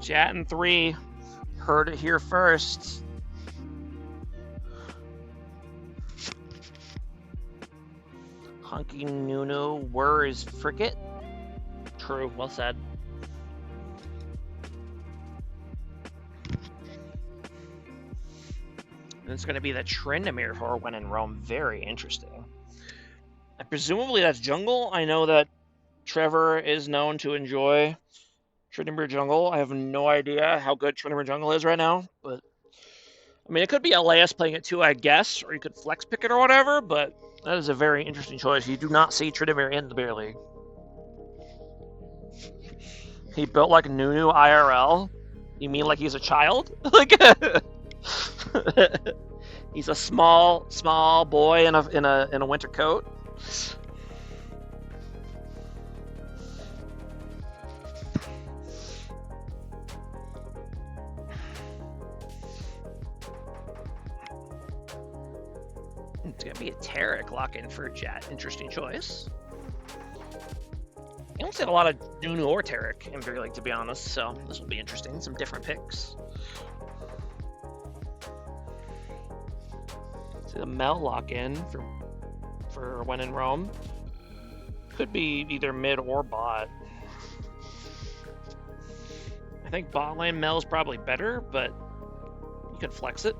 JAT in 3. Heard it here first. Hunky Nunu, WIR is frigate. True, well said. And it's going to be the Tryndamere for when in Rome. Very interesting. And presumably that's jungle. I know that Trevor is known to enjoy Tryndamere jungle. I have no idea how good Tryndamere jungle is right now, but I mean, it could be LAS playing it too, I guess, or you could flex pick it or whatever, but that is a very interesting choice. You do not see Tryndamere in the beer league. He built like Nunu IRL. You mean like he's a child? Like he's a small boy in a winter coat. It's gonna be a Tarek lock-in for JAT. Interesting choice. You don't see a lot of Nunu or Tarek in Beer League, to be honest, so this will be interesting. Some different picks. See the Mel lock-in for when in Rome. Could be either mid or bot. I think bot lane Mel's probably better, but you can flex it.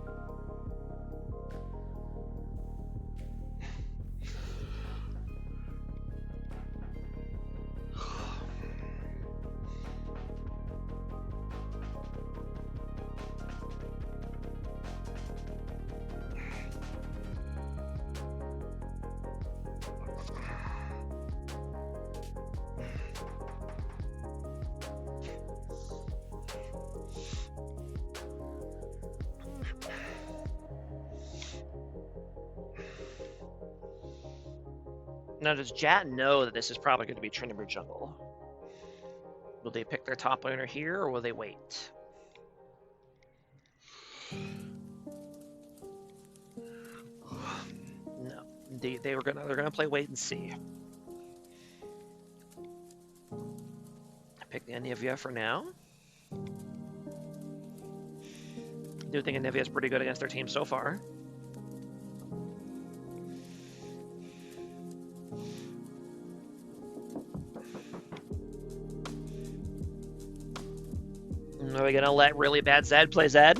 Now, does JAT know that this is probably going to be Tryndamere jungle? Will they pick their top laner here, or will they wait? No, they're gonna play wait and see. I pick the Anivia for now. I do think Anivia is pretty good against their team so far. Are we gonna let really bad Zed play Zed?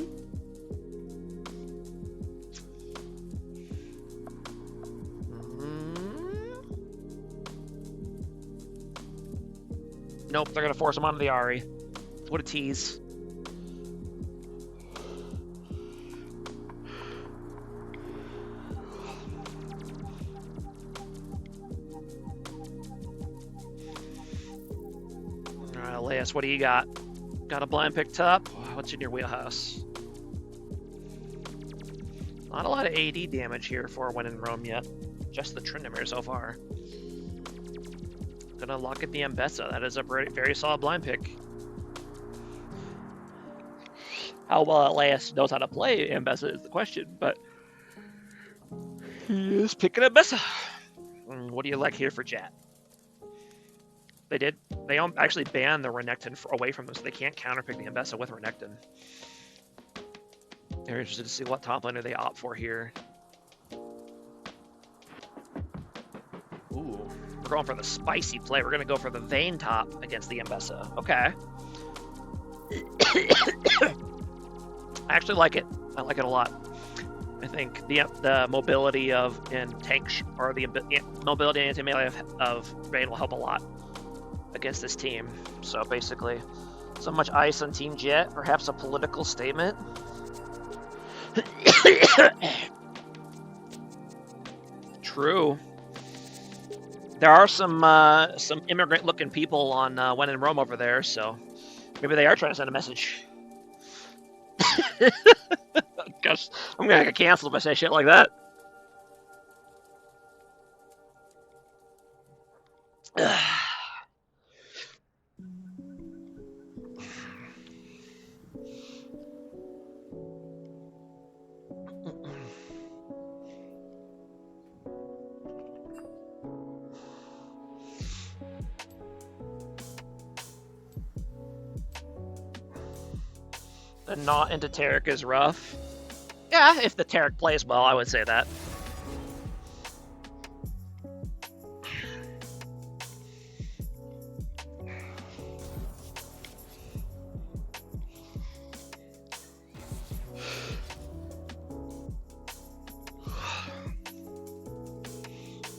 Nope, they're gonna force him onto the Ahri. What a tease. Alright, Elias, what do you got? Got a blind pick top? What's in your wheelhouse? Not a lot of AD damage here for when in Rome yet. Just the Tryndamere so far. Gonna lock in the Mbessa. That is a very, very solid blind pick. How well LAS knows how to play Mbessa is the question, but he is picking Mbessa. What do you like here for JAT? They actually banned the Renekton away from them, so they can't counterpick the Mbessa with Renekton. They're interested to see what top laner they opt for here. Ooh, we're going for the spicy play. We're going to go for the Vayne top against the Mbessa. Okay. I actually like it. I like it a lot. I think the mobility of mobility and anti-melee of Vayne will help a lot against this team. So basically, so much ice on Team JAT, perhaps a political statement. True. There are some immigrant-looking people on When in Rome over there, so maybe they are trying to send a message. Gosh, I'm gonna get canceled if I say shit like that. The not into Taric is rough. Yeah, if the Taric plays well, I would say that.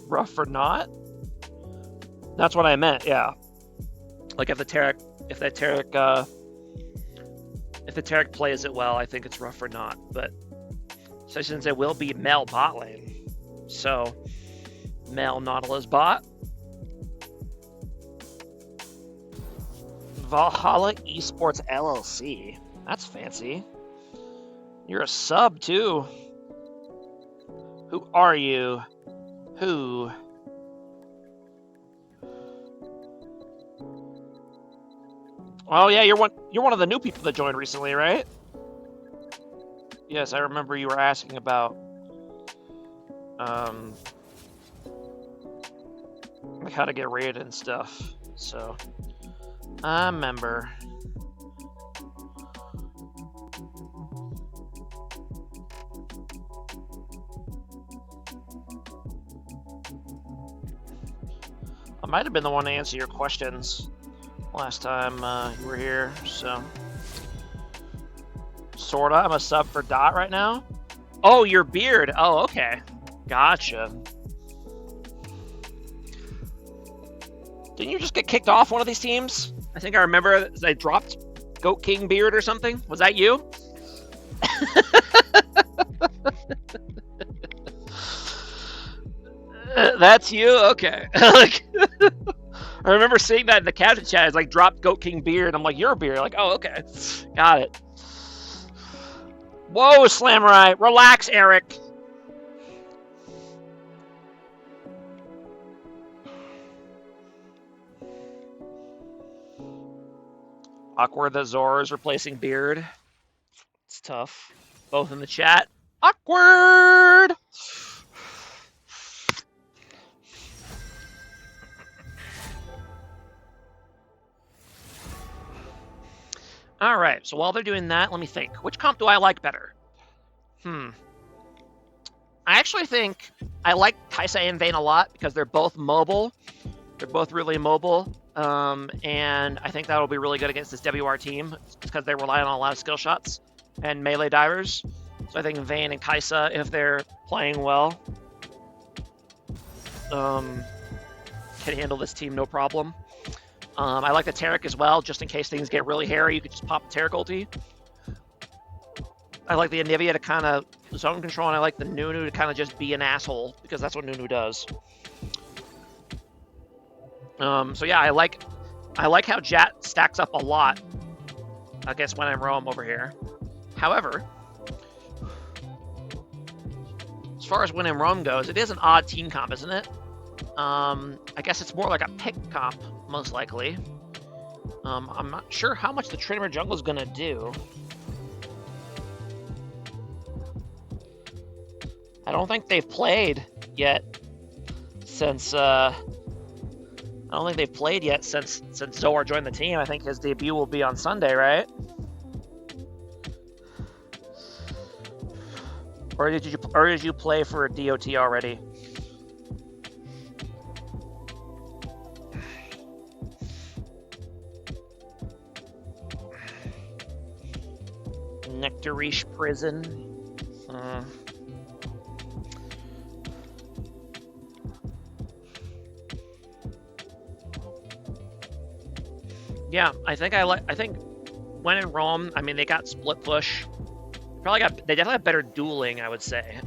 Rough or not? That's what I meant, yeah. Like if the Taric plays it well, I think it's rough or not. But so since it will be Mel bot lane, so Mel Nautilus bot, Valhalla Esports LLC. That's fancy. You're a sub too. Who are you? Who? Oh yeah, you're one of the new people that joined recently, right? Yes, I remember you were asking about like how to get raided and stuff. So I remember. I might have been the one to answer your questions last time you were here, so. Sorta, I'm a sub for Dot right now. Oh, your beard. Oh, okay. Gotcha. Didn't you just get kicked off one of these teams? I think I remember they dropped Goat King Beard or something. Was that you? That's you? Okay. Like, I remember seeing that in the captain chat. It's like, dropped Goat King Beard. I'm like, you're a beard. Like, oh, okay. Got it. Whoa, Slamurai. Relax, Eric. Awkward that Zora is replacing Beard. It's tough. Both in the chat. Awkward! Alright, so while they're doing that, let me think. Which comp do I like better? I actually think I like Kai'Sa and Vayne a lot because they're both mobile. They're both really mobile. And I think that'll be really good against this WR team because they rely on a lot of skill shots and melee divers. So I think Vayne and Kai'Sa, if they're playing well, can handle this team no problem. I like the Taric as well, just in case things get really hairy, you could just pop the Taric ulti. I like the Anivia to kind of zone control, and I like the Nunu to kind of just be an asshole, because that's what Nunu does. So yeah, I like how JAT stacks up a lot against When in Rome over here. However, as far as When in Rome goes, it is an odd team comp, isn't it? I guess it's more like a pick comp, most likely. I'm not sure how much the Trinimir jungle is gonna do. I don't think they've played yet since since Zoar joined the team. I think his debut will be on Sunday, right? Or did you play for DOT already? Nectarish Prison. Yeah, I think when in Rome, I mean they got split push. They definitely have better dueling, I would say,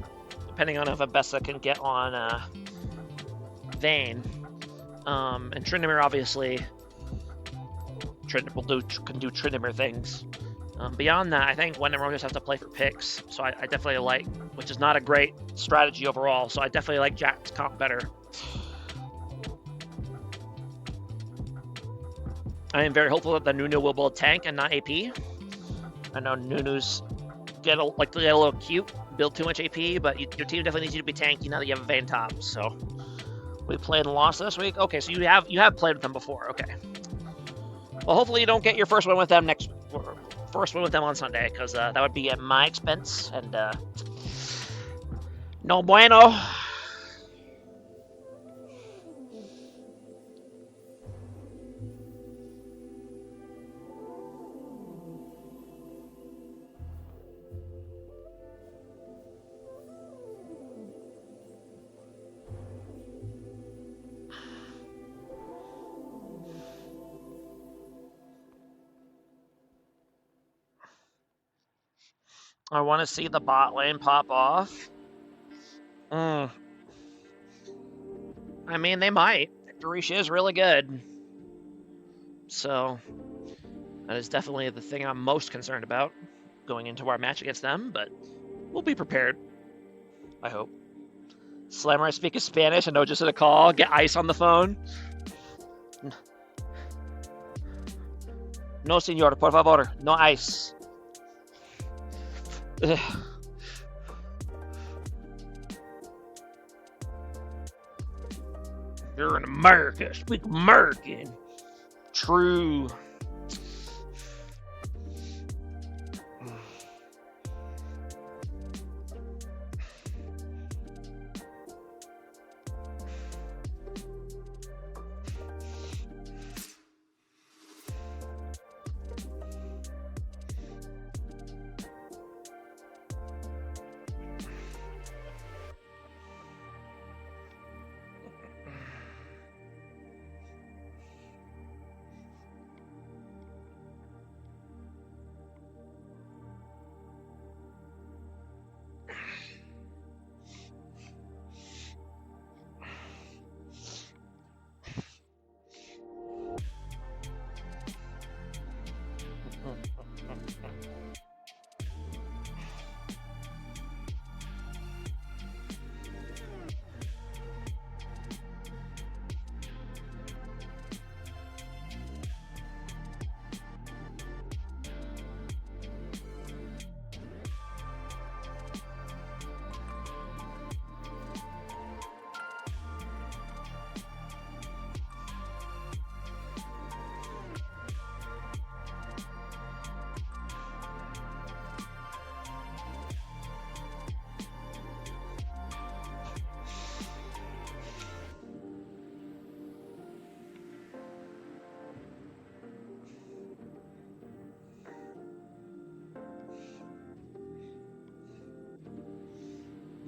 depending on if Abessa can get on Vayne. And Tryndamere obviously can do Tryndamere things. Beyond that, I think when in Rome just has to play for picks, so I definitely like, which is not a great strategy overall. So I definitely like JAT's comp better. I am very hopeful that the Nunu will build tank and not AP. I know Nunu's get a little cute, build too much AP, but your team definitely needs you to be tanky now that you have a Vayne top. So we played and lost this week. Okay, so you have played with them before. Okay. Well, hopefully you don't get your first win with them on Sunday, because that would be at my expense and no bueno. I want to see the bot lane pop off. I mean, they might. Dorisha is really good. So, that is definitely the thing I'm most concerned about going into our match against them, but we'll be prepared. I hope. Slammer, I speak Spanish. I know just at a call. Get ice on the phone. No, señor, por favor. No ice. Ugh. You're in America. Speak American. True.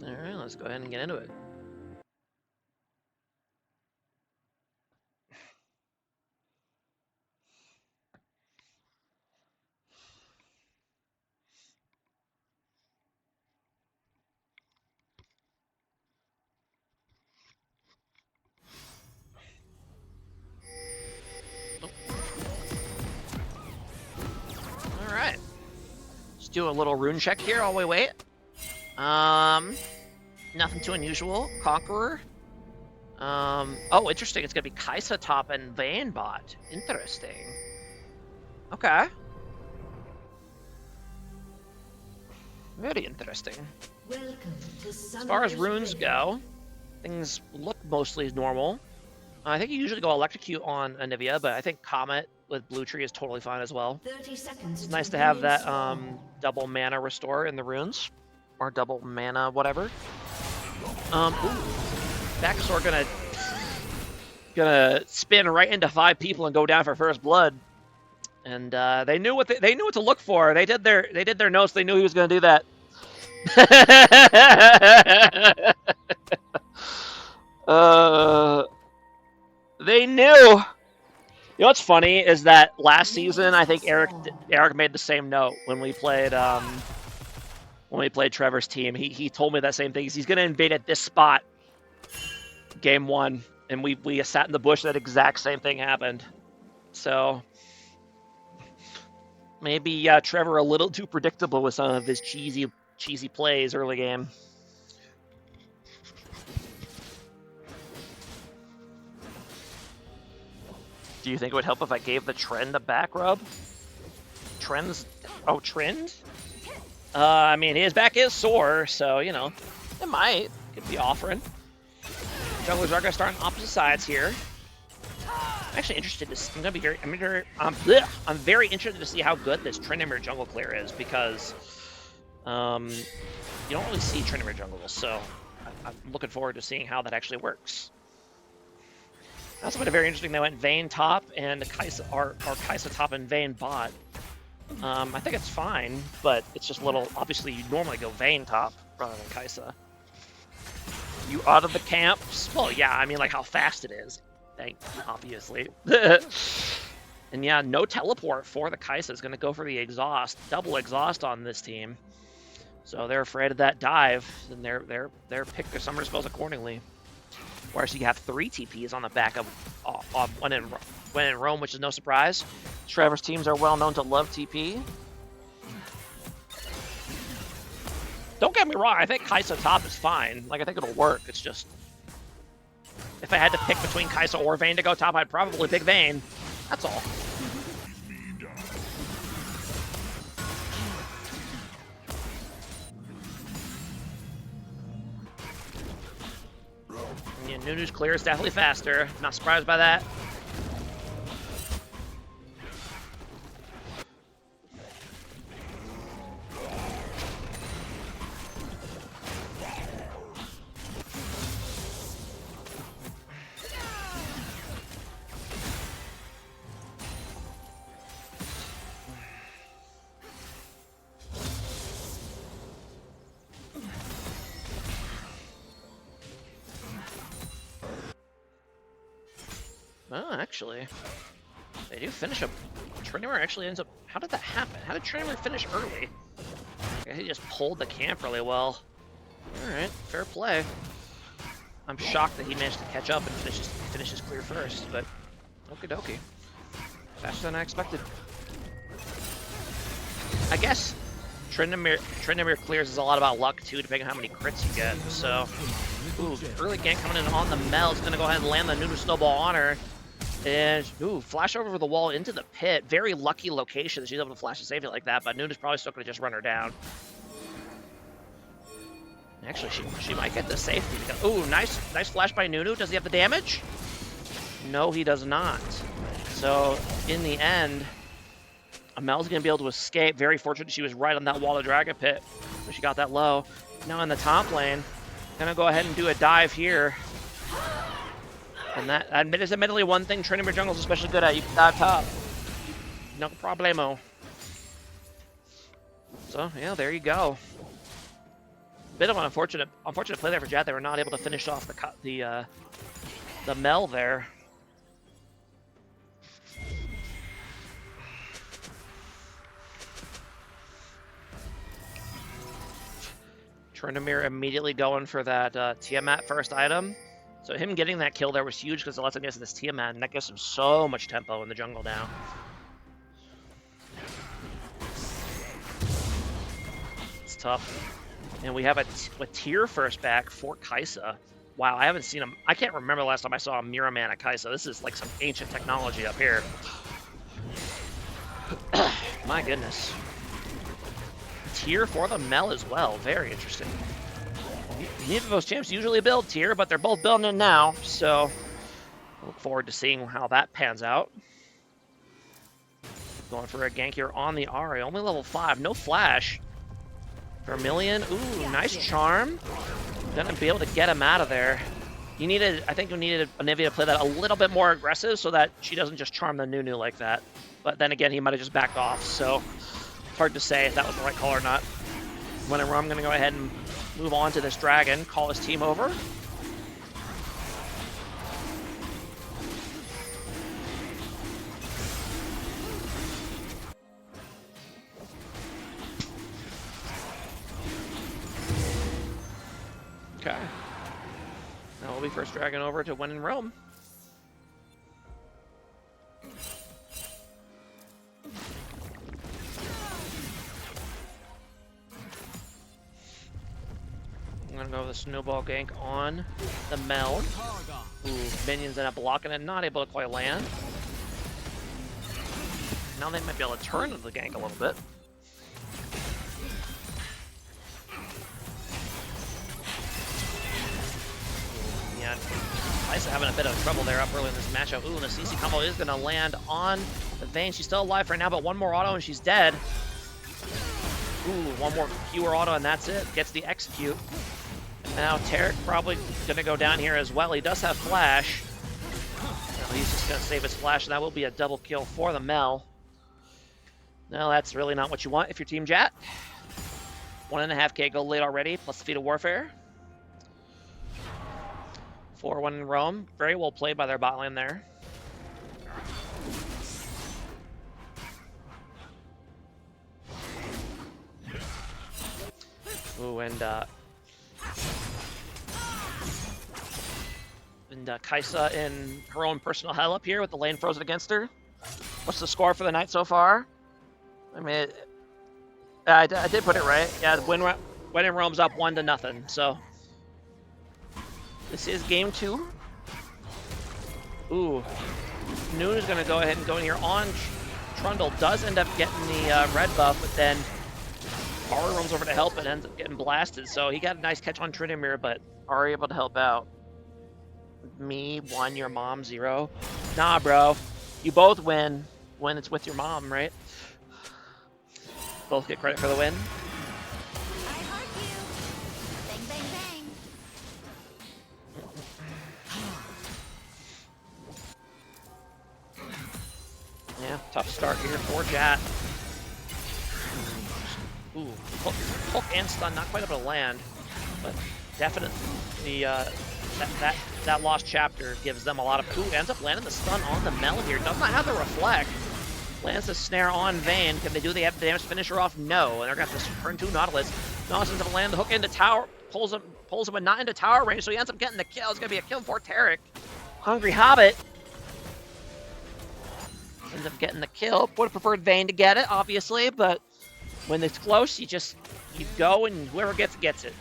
Alright, let's go ahead and get into it. Alright. Let's do a little rune check here while we wait. Nothing too unusual. Conqueror. Oh, interesting. It's gonna be Kaisa top and Vayne bot. Interesting. Okay. Very interesting.
Welcome to
As far as runes go, things look mostly normal. I think you usually go Electrocute on Anivia, but I think Comet with Blue Tree is totally fine as well.
30 seconds.
It's nice to have that double mana restore in the runes, or double mana whatever. Ooh, Baxor gonna spin right into 5 people and go down for first blood. And they knew what to look for. They did their notes. They knew he was gonna do that. They knew. You know what's funny is that last season I think Eric made the same note when we played Trevor's team. He told me that same thing. He's gonna invade at this spot. Game 1, and we sat in the bush. That exact same thing happened. So maybe Trevor a little too predictable with some of his cheesy plays early game. Do you think it would help if I gave the Trend a back rub? Trend? I mean, his back is sore, so, you know, it might. Could be offering. Jugglers are going to start on opposite sides here. I'm actually interested to see, I'm very interested to see how good this Tryndamere jungle clear is, because you don't really see Tryndamere jungles, so I'm looking forward to seeing how that actually works. I also find it very interesting they went Vayne top and Kaisa top and Vayne bot. I think it's fine, but it's just a little, obviously you normally go Vayne top rather than Kaisa. You out of the camps? Well, yeah, I mean, like how fast it is. Obviously. And yeah, no teleport for the Kaisa is going to go for the exhaust. Double exhaust on this team. So they're afraid of that dive, and they're pick their summoner spells accordingly. Whereas you have 3 TPs on the back of when in Rome, which is no surprise. Trevor's teams are well known to love TP. Don't get me wrong, I think Kaisa top is fine. Like, I think it'll work. It's just, if I had to pick between Kaisa or Vayne to go top, I'd probably pick Vayne. That's all. Yeah, Nunu's clear is definitely faster. Not surprised by that. Oh, actually, they do finish up. Tryndamere actually ends up. How did that happen? How did Tryndamere finish early? I guess he just pulled the camp really well. Alright, fair play. I'm shocked that he managed to catch up and finish his clear first, but okie dokie. Faster than I expected. I guess Tryndamere clears is a lot about luck too, depending on how many crits you get. So, ooh, early gank coming in on the Mel is gonna go ahead and land the Nunu snowball on her. And, ooh, flash over the wall into the pit. Very lucky location that she's able to flash and save it like that, but Nunu's probably still going to just run her down. Actually, she might get the safety. Ooh, nice flash by Nunu. Does he have the damage? No, he does not. So, in the end, Amel's going to be able to escape. Very fortunate she was right on that wall of Dragon Pit when she got that low. Now in the top lane, going to go ahead and do a dive here. And that is admittedly one thing Tryndamere jungle's especially good at. You can dive top. No problemo. So, yeah, there you go. Bit of an unfortunate play there for JAT. They were not able to finish off the Mel there. Tryndamere immediately going for that Tiamat first item. So him getting that kill there was huge because it lets him get this Tiamat, and that gives him so much tempo in the jungle now. It's tough. And we have a tier first back for Kaisa. Wow, I haven't seen him. I can't remember the last time I saw a Mirror Man at Kaisa. This is like some ancient technology up here. My goodness. Tier for the Mel as well. Very interesting. Neither of those champs usually build tier, but they're both building it now, so I look forward to seeing how that pans out. Going for a gank here on the Ari. Only level 5. No flash. Vermilion. Ooh, nice charm. Gonna be able to get him out of there. You needed, I think you needed Anivia to play that a little bit more aggressive so that she doesn't just charm the Nunu like that. But then again, he might have just backed off, so it's hard to say if that was the right call or not. When I'm going to go ahead and move on to this dragon, call his team over. Okay. Now we'll be first dragon over to win in Rome. I'm gonna go with a snowball gank on the Meld. Ooh, minions end up blocking it, not able to quite land. Now they might be able to turn to the gank a little bit. Yeah, Kaisa having a bit of trouble there up early in this matchup. Ooh, and the CC combo is gonna land on the Vayne. She's still alive for now, but one more auto and she's dead. Ooh, one more Q auto and that's it. Gets the execute. Now Tarek probably gonna go down here as well. He does have flash. No, he's just gonna save his flash, and that will be a double kill for the Mel. No, that's really not what you want if you're Team JAT. 1.5k gold lead already, plus the feat of warfare. 4-1 in Rome. Very well played by their bot lane there. Ooh, and Kaisa in her own personal hell up here with the lane frozen against her. What's the score for the night so far? I mean, I did put it right. Yeah, win in Rome's up 1-0. So this is game 2. Ooh, Nunu's gonna go ahead and go in here on Trundle. Does end up getting the red buff, but then Ari runs over to help and ends up getting blasted. So he got a nice catch on Trinimir, but Ari able to help out. Me 1, your mom 0. Nah, bro. You both win when it's with your mom, right? Both get credit for the win.
I heard you. Bang, bang, bang.
Yeah, tough start here for JAT. Ooh, hook and stun, not quite able to land, but definitely that lost chapter gives them a lot of. Ooh, ends up landing the stun on the Mel here. Does not have the reflect. Lands the snare on Vayne. Can they do the damage to finish her off? No, and they're gonna have to turn to Nautilus. Nautilus ends up landing the hook into tower, pulls him, but not into tower range, so he ends up getting the kill. It's gonna be a kill for Tarek. Hungry Hobbit ends up getting the kill. Would have preferred Vayne to get it, obviously, but when it's close, you go and whoever gets it.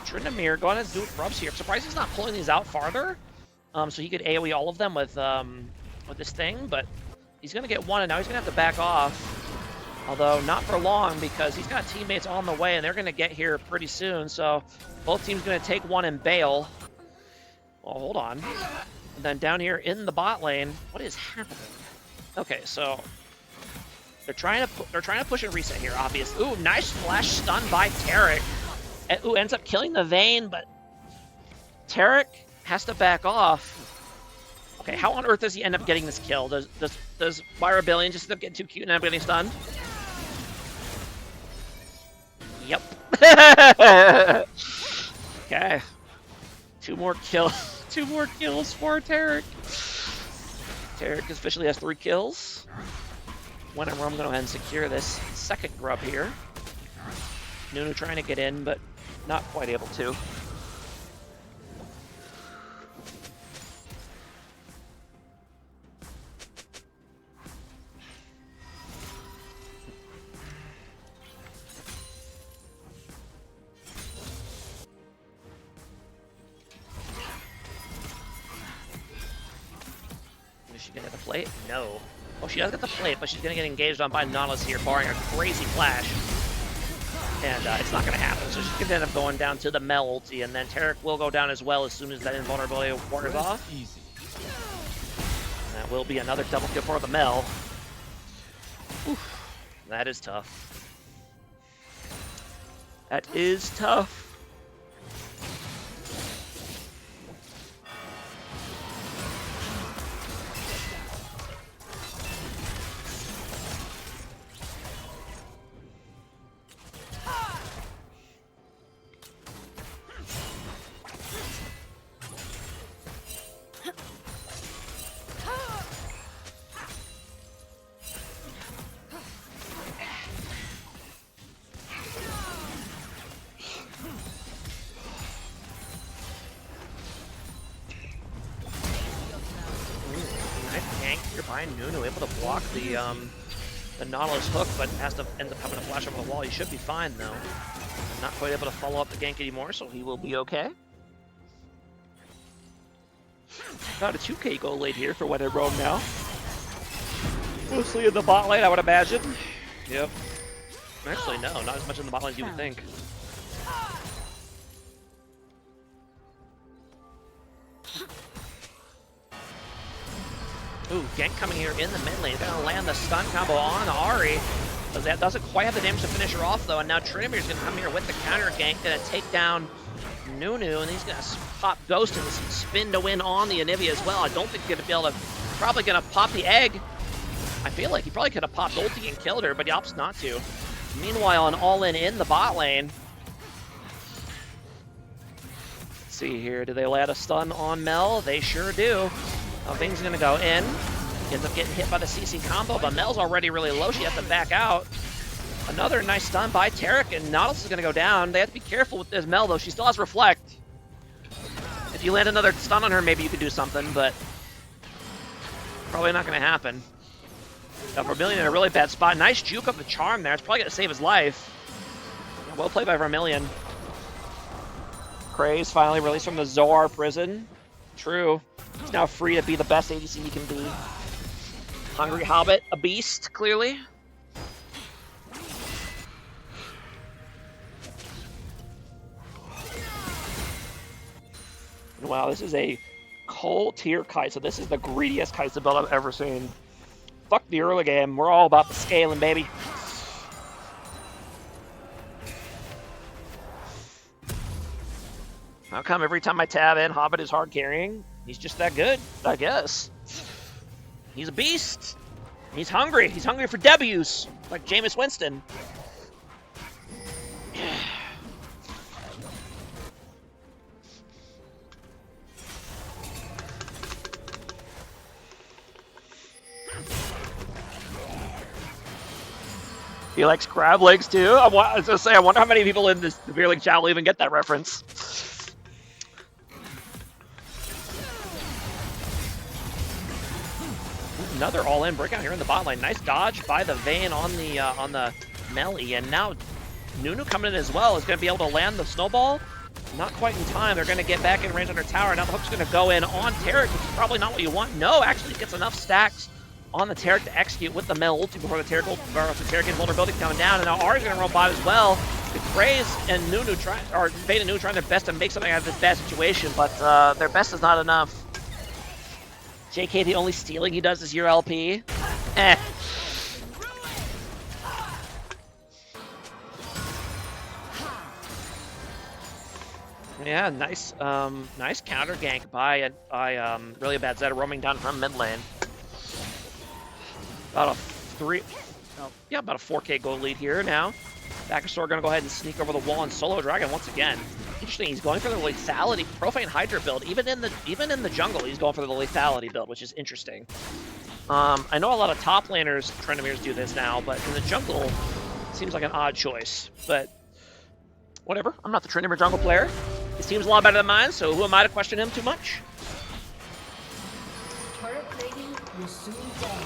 Trinimir going to do grubs here. I'm surprised he's not pulling these out farther, so he could AoE all of them with this thing, but he's going to get one, and now he's going to have to back off. Although, not for long, because he's got teammates on the way, and they're going to get here pretty soon, so both teams going to take one and bail. Well, hold on. And then down here in the bot lane, what is happening? Okay, so they're trying to push and reset here, obviously. Ooh, nice flash stun by Tarek. And, ooh, ends up killing the Vayne, but Tarek has to back off. Okay, how on earth does he end up getting this kill? Does WIR Billion just end up getting too cute and end up getting stunned? Yep. Okay. 2 more kills. 2 more kills for Tarek. Tarek officially has 3 kills. When I'm going to go ahead and secure this second grub here. Nunu trying to get in, but not quite able to. She's gonna get the plate? No. Oh, she does get the plate, but she's gonna get engaged on by Nautilus here, barring a crazy flash. And it's not gonna happen, so she's gonna end up going down to the Mel ulti, and then Tarek will go down as well as soon as that invulnerability wears off.
Easy.
And that will be another double kill for the Mel. Oof, that is tough. That is tough. Nunu able to block the Nautilus hook, but has to end up having a flash over the wall. He should be fine though. Not quite able to follow up the gank anymore, so he will be okay. About a 2k goal lead here for Weathered Roam now. Mostly in the bot lane, I would imagine. Yep. Actually, no, not as much in the bot lane as you would think. Ooh, gank coming here in the mid lane. Gonna land the stun combo on Ahri. But that doesn't quite have the damage to finish her off, though. And now Trinimir's gonna come here with the counter gank. Gonna take down Nunu, and he's gonna pop Ghost and spin to win on the Anivia as well. I don't think he's gonna be able to. Probably gonna pop the egg. I feel like he probably could have popped ulti and killed her, but he opts not to. Meanwhile, an all-in in the bot lane. Let's see here. Do they land a stun on Mel? They sure do. Thing's gonna go in. Ends up getting hit by the CC combo, but Mel's already really low. She has to back out. Another nice stun by Tarek, and Nautilus is gonna go down. They have to be careful with this Mel, though. She still has Reflect. If you land another stun on her, maybe you could do something, but probably not gonna happen. Vermilion in a really bad spot. Nice juke up the charm there. It's probably gonna save his life. Well played by Vermilion. Craze finally released from the Zoar prison. True. He's now free to be the best ADC he can be. Hungry Hobbit, a beast, clearly. Wow, this is a cold tier kite, so this is the greediest Kai'Sa build I've ever seen. Fuck the early game, we're all about the scaling, baby. How come every time I tab in, Hobbit is hard carrying? He's just that good, I guess. He's a beast. He's hungry. He's hungry for W's, like Jameis Winston. He likes crab legs too. I was gonna say, I wonder how many people in this Beer League chat will even get that reference. Another all-in breakout here in the bot lane. Nice dodge by the Vayne on the melee, and now Nunu coming in as well is going to be able to land the snowball. Not quite in time. They're going to get back in range on her tower. Now the hook's going to go in on Tarek, which is probably not what you want. No, actually gets enough stacks on the Tarek to execute with the Mel ulti before the Tarek gets vulnerability coming down, and now Ahri's going to roll by as well. The Craze and Nunu Vayne and Nunu trying their best to make something out of this bad situation, but their best is not enough. JK, the only stealing he does is your LP. Eh. Yeah, nice nice counter gank by really bad Zeta roaming down from mid lane. About a about a 4k gold lead here now. Backustor gonna go ahead and sneak over the wall and solo Dragon once again. Interesting, he's going for the lethality Profane Hydra build. Even in the jungle, he's going for the lethality build, which is interesting. I know a lot of top laners, Trinimir's do this now, but in the jungle, it seems like an odd choice. But whatever, I'm not the Trinimir jungle player. His team's a lot better than mine, so who am I to question him too much?
Turret plating will soon fall.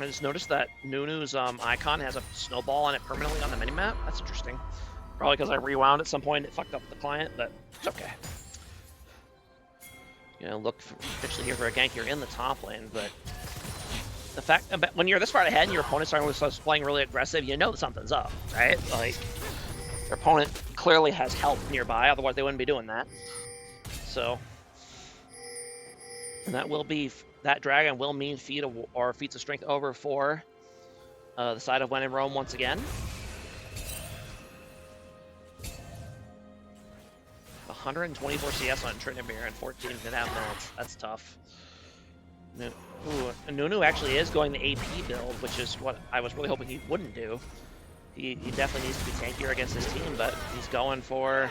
I just noticed that Nunu's icon has a snowball on it permanently on the minimap. That's interesting. Probably because I rewound at some point, it fucked up the client, but it's okay. You know, look potentially here for a gank. You're in the top lane, but the fact when you're this far ahead and your opponent's starts playing really aggressive, you know something's up, right? Like your opponent clearly has help nearby, otherwise they wouldn't be doing that. So, and that dragon will mean feats of strength over for the side of When in Rome once again. 124 CS on Tryndamere and 14.5 minutes. That's tough. Nunu actually is going the AP build, which is what I was really hoping he wouldn't do. He definitely needs to be tankier against his team, but he's going for...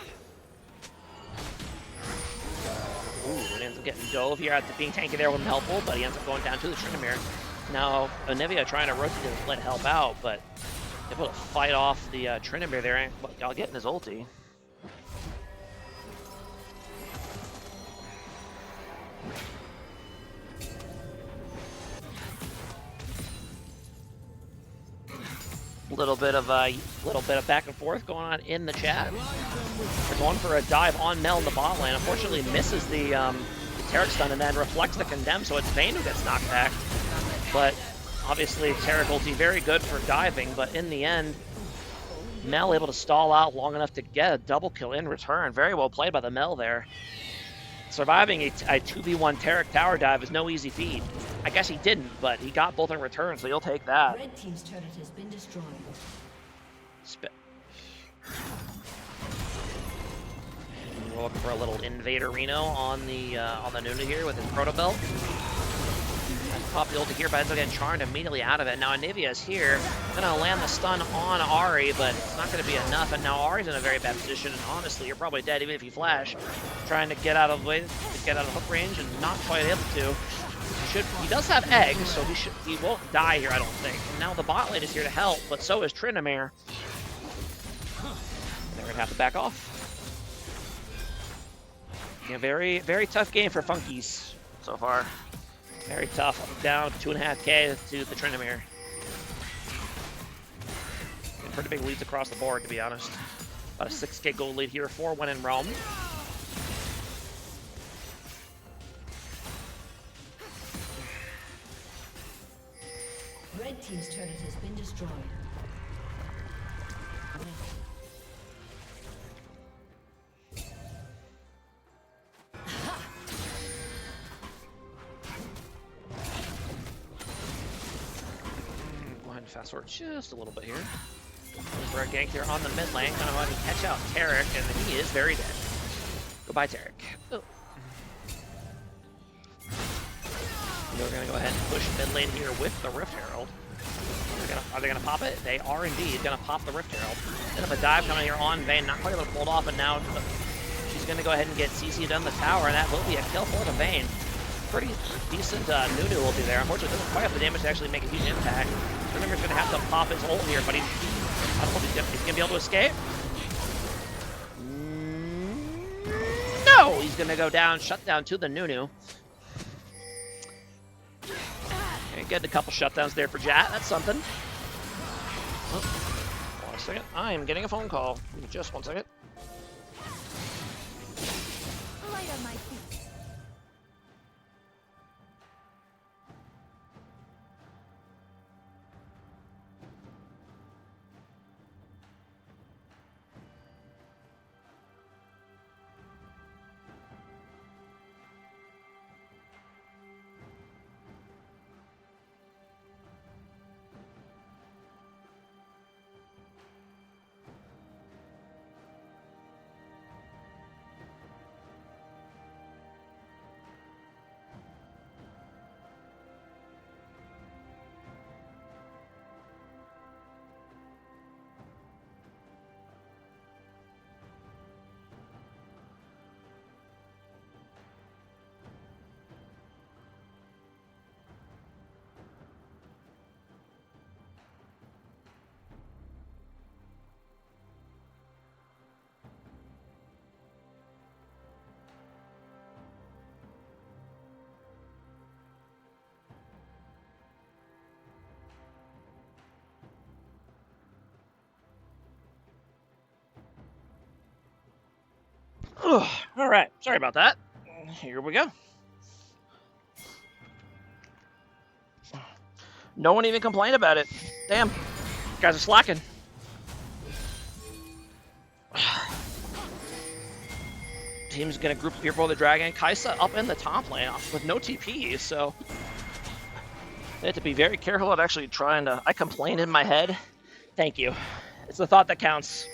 Ooh, it ends up getting dove here. Being tanky there wasn't helpful, but he ends up going down to the Tryndamere. Now, Anivia trying to rotate to let help out, but able to fight off the Tryndamere there while getting his ulti. Little bit of back and forth going on in the chat. They're going for a dive on Mel in the bot lane. Unfortunately, misses the Taric stun and then reflects the condemn, so it's Vayne who gets knocked back. But obviously, Taric ulti very good for diving, but in the end, Mel able to stall out long enough to get a double kill in return. Very well played by the Mel there. Surviving a 2v1 Taric tower dive is no easy feat. I guess he didn't, but he got both in return, so you'll take that.
Red team's turret has been destroyed.
We're looking for a little Invader Reno on the Nunu here with his Proto Belt. Pop the ulti here, but ends up getting charmed immediately out of it. Now Anivia is here, gonna land the stun on Ahri, but it's not gonna be enough. And now Ahri's in a very bad position, and honestly, you're probably dead even if you flash. Trying to get out of the way, get out of hook range, and not quite able to. He does have eggs, so he won't die here, I don't think. And now the bot lane is here to help, but so is Tryndamere. They're gonna have to back off. Yeah, very, very tough game for Funkies so far. Very tough. Down 2.5k to the Tryndamere. Pretty big leads across the board, to be honest. About a 6k gold lead here for When in Rome.
Red team's turret has been destroyed.
Go ahead and fast forward just a little bit here. For a gank here on the mid lane. Gonna go ahead and catch out Taric, and he is very dead. Goodbye, Taric. Oh. We're gonna go ahead and push mid lane here with the Rift Herald. Are they gonna pop it? They are indeed gonna pop the Rift Herald. Bit of a dive coming here on Vayne, not quite able to pull it off, and now she's gonna go ahead and get CC'd on the tower, and that will be a kill for the Vayne. Pretty decent Nunu will do there. Unfortunately, doesn't quite have the damage to actually make a huge impact. Tryndamere gonna have to pop his ult here, but I don't know if he's gonna be able to escape. No, he's gonna go down, shut down to the Nunu. Get a couple shutdowns there for JAT. That's something. Oh, hold on a second. I am getting a phone call. Give me just 1 second.
Light on my feet.
All right, sorry about that. Here we go. No one even complained about it. Damn, you guys are slacking. Team's gonna group here for the dragon. Kaisa up in the top lane with no TP, so they have to be very careful at actually trying to. I complained in my head. Thank you. It's the thought that counts.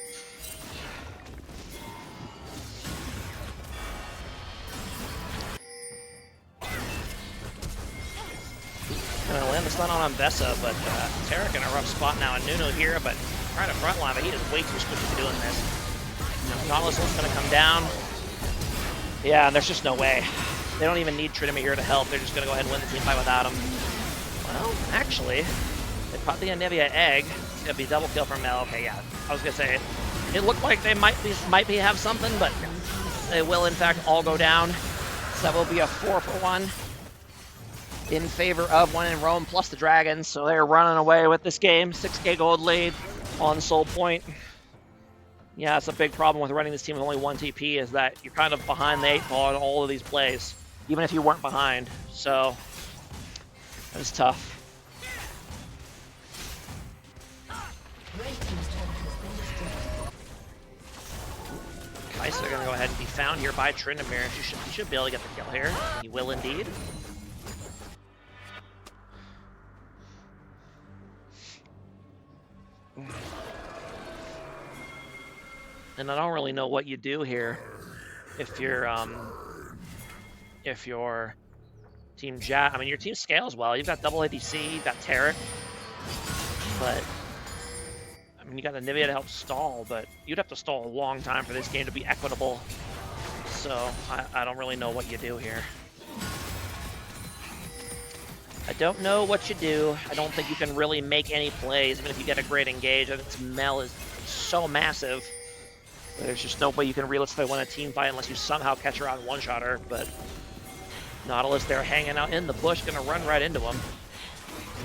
Gonna land the stun on Ambessa, but Tarek in a rough spot now, and Nuno here, but trying to frontline, but he is way too stupid for doing this. Nautilus is gonna come down. Yeah, and there's just no way. They don't even need Trinity here to help. They're just gonna go ahead and win the team fight without him. Well, actually, they put the Anivia egg. It's gonna be double kill from Mel. Okay, yeah. I was gonna say it looked like they might have something, but they will in fact all go down. So that will be a 4-for-1 in favor of One in Rome plus the Dragons. So they're running away with this game. 6k gold lead on Soul Point. Yeah, it's a big problem with running this team with only 1 TP is that you're kind of behind the 8 ball in all of these plays, even if you weren't behind. So that is tough. Kaisa are going to go ahead and be found here by Tryndamere. He should be able to get the kill here. He will indeed. And I don't really know what you do here if you're Team JAT. I mean, your team scales well. You've got double ADC, you've got Tarek, but I mean, you got Anivia to help stall, but you'd have to stall a long time for this game to be equitable. So I don't really know what you do here. I don't know what you do. I don't think you can really make any plays, even if you get a great engage. I think this Mel is so massive. There's just no way you can realistically win a team fight unless you somehow catch her out and one-shot her, but Nautilus, they're hanging out in the bush, gonna run right into him.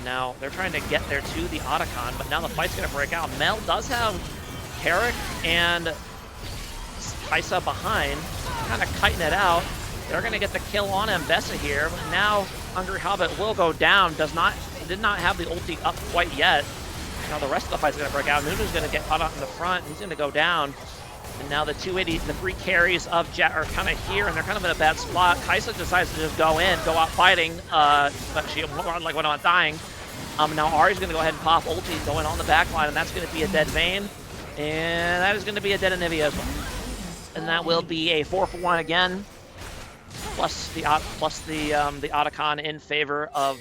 Now, they're trying to get there to the Otacon, but now the fight's gonna break out. Mel does have Tarek and Kaisa behind, kind of kiting it out. They're gonna get the kill on Ambessa here, but now Hungry Hobbit will go down, did not have the ulti up quite yet. Now the rest of the fight's gonna break out. Nunu's gonna get caught out in the front, he's gonna go down. And now the 3 carries of JAT are kind of here, and they're kind of in a bad spot. Kaisa decides to just go out fighting, but she like went on dying. Now Ari's going to go ahead and pop ulti going on the back line, and that's going to be a dead Vayne. And that is going to be a dead Anivia as well. And that will be a 4-for-1 again, plus the Otacon in favor of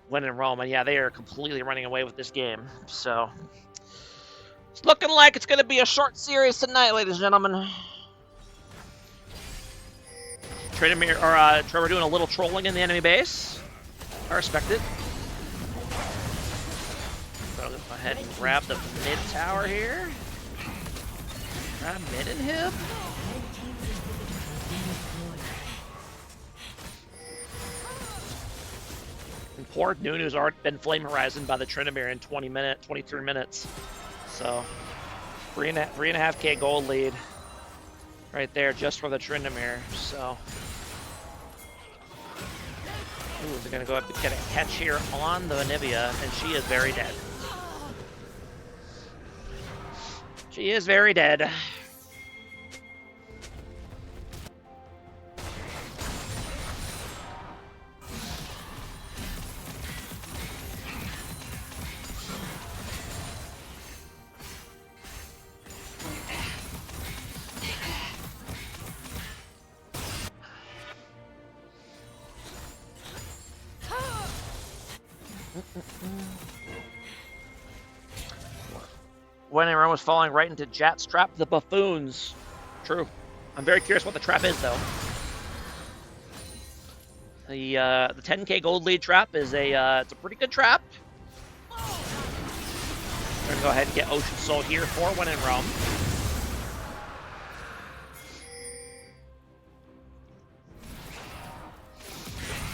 When in Rome. And yeah, they are completely running away with this game. So it's looking like it's going to be a short series tonight, ladies and gentlemen. Tryndamere, or Trevor doing a little trolling in the enemy base. I respect it. Go ahead and grab the mid tower here. Grab mid and hip. And poor Nunu's already been flame horizoned by the Tryndamere in 23 minutes. So 3.5k gold lead right there just for the Tryndamere. So ooh, they're gonna go up and get a catch here on the Anivia, and she is very dead. She is very dead. When everyone was falling right into JAT's trap, the buffoons. True. I'm very curious what the trap is, though. The 10k gold lead trap is it's a pretty good trap. We're gonna go ahead and get Ocean Soul here for When in Rome.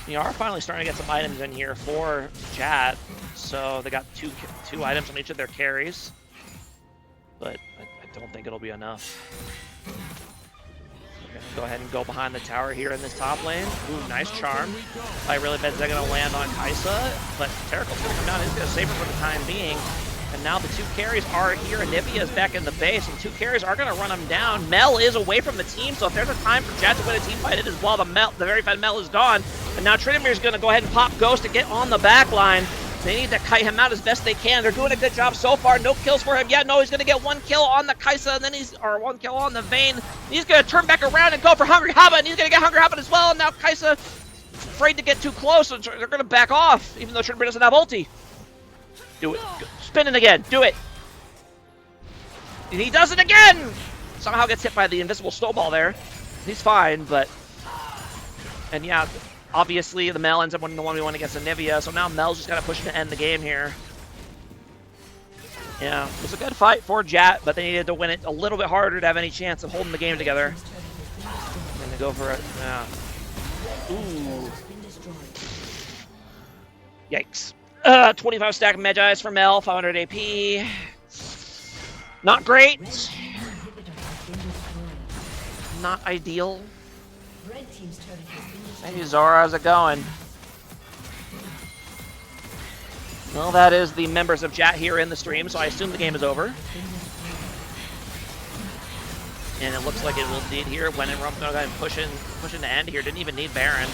We are finally starting to get some items in here for JAT. So they got two items on each of their carries. But I don't think it'll be enough. We're gonna go ahead and go behind the tower here in this top lane. Ooh, nice charm. I really bet they're gonna land on Kaisa, but Terracle's gonna come down. He's gonna save her for the time being. And now the 2 carries are here. Anivia is back in the base, and 2 carries are gonna run him down. Mel is away from the team, so if there's a time for JAT to win a team fight, it is while the very fed Mel is gone. And now Trinimir's gonna go ahead and pop Ghost to get on the back line. They need to kite him out as best they can. They're doing a good job so far. No kills for him yet. No, he's going to get 1 kill on the Kaisa, and then or 1 kill on the Vayne. He's going to turn back around and go for Hungry Haba, and he's going to get Hungry Haba as well. And now Kaisa afraid to get too close, so they're going to back off, even though Trinity doesn't have ulti. Do it. Spin it again. Do it. And he does it again! Somehow gets hit by the invisible snowball there. He's fine, but... And yeah... Obviously, the Mel ends up winning the 1v1 against Anivia, so now Mel's just got to push to end the game here. Yeah, it was a good fight for JAT, but they needed to win it a little bit harder to have any chance of holding the game together. And they go for it. Yeah. Ooh. Yikes. 25 stack Magi's for Mel, 500 AP. Not great. Not ideal. Hey Zora, how's it going? Well, that is the members of JAT here in the stream, so I assume the game is over. And it looks like it will indeed here. When in Rome's going to go ahead and push in the end here. Didn't even need Baron.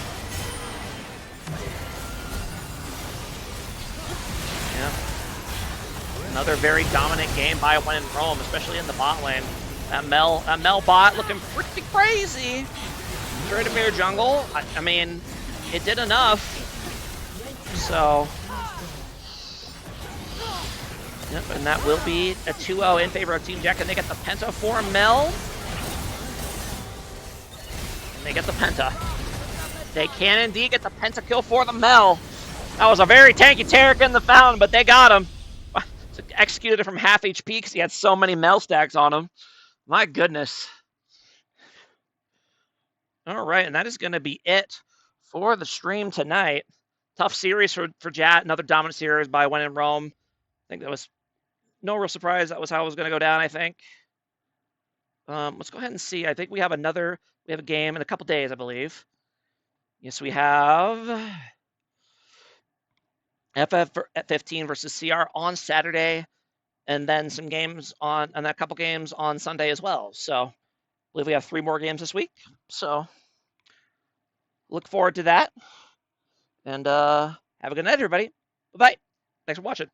Yeah. Another very dominant game by When in Rome, especially in the bot lane. That Mel bot looking pretty crazy. Trinity jungle, I mean, it did enough. So, yep, and that will be a 2-0 in favor of Team JAT. And they get the Penta for Mel. And they get the Penta. They can indeed get the Penta kill for the Mel. That was a very tanky Taric in the Fountain, but they got him. So executed it from half HP because he had so many Mel stacks on him. My goodness. All right, and that is going to be it for the stream tonight. Tough series for JAT, another dominant series by When in Rome. I think that was no real surprise. That was how it was going to go down, I think. Let's go ahead and see. I think we have a game in a couple days, I believe. Yes, we have FF15 versus CR on Saturday, and then some games and a couple games on Sunday as well. So I believe we have 3 more games this week. So look forward to that. And have a good night, everybody. Bye-bye. Thanks for watching.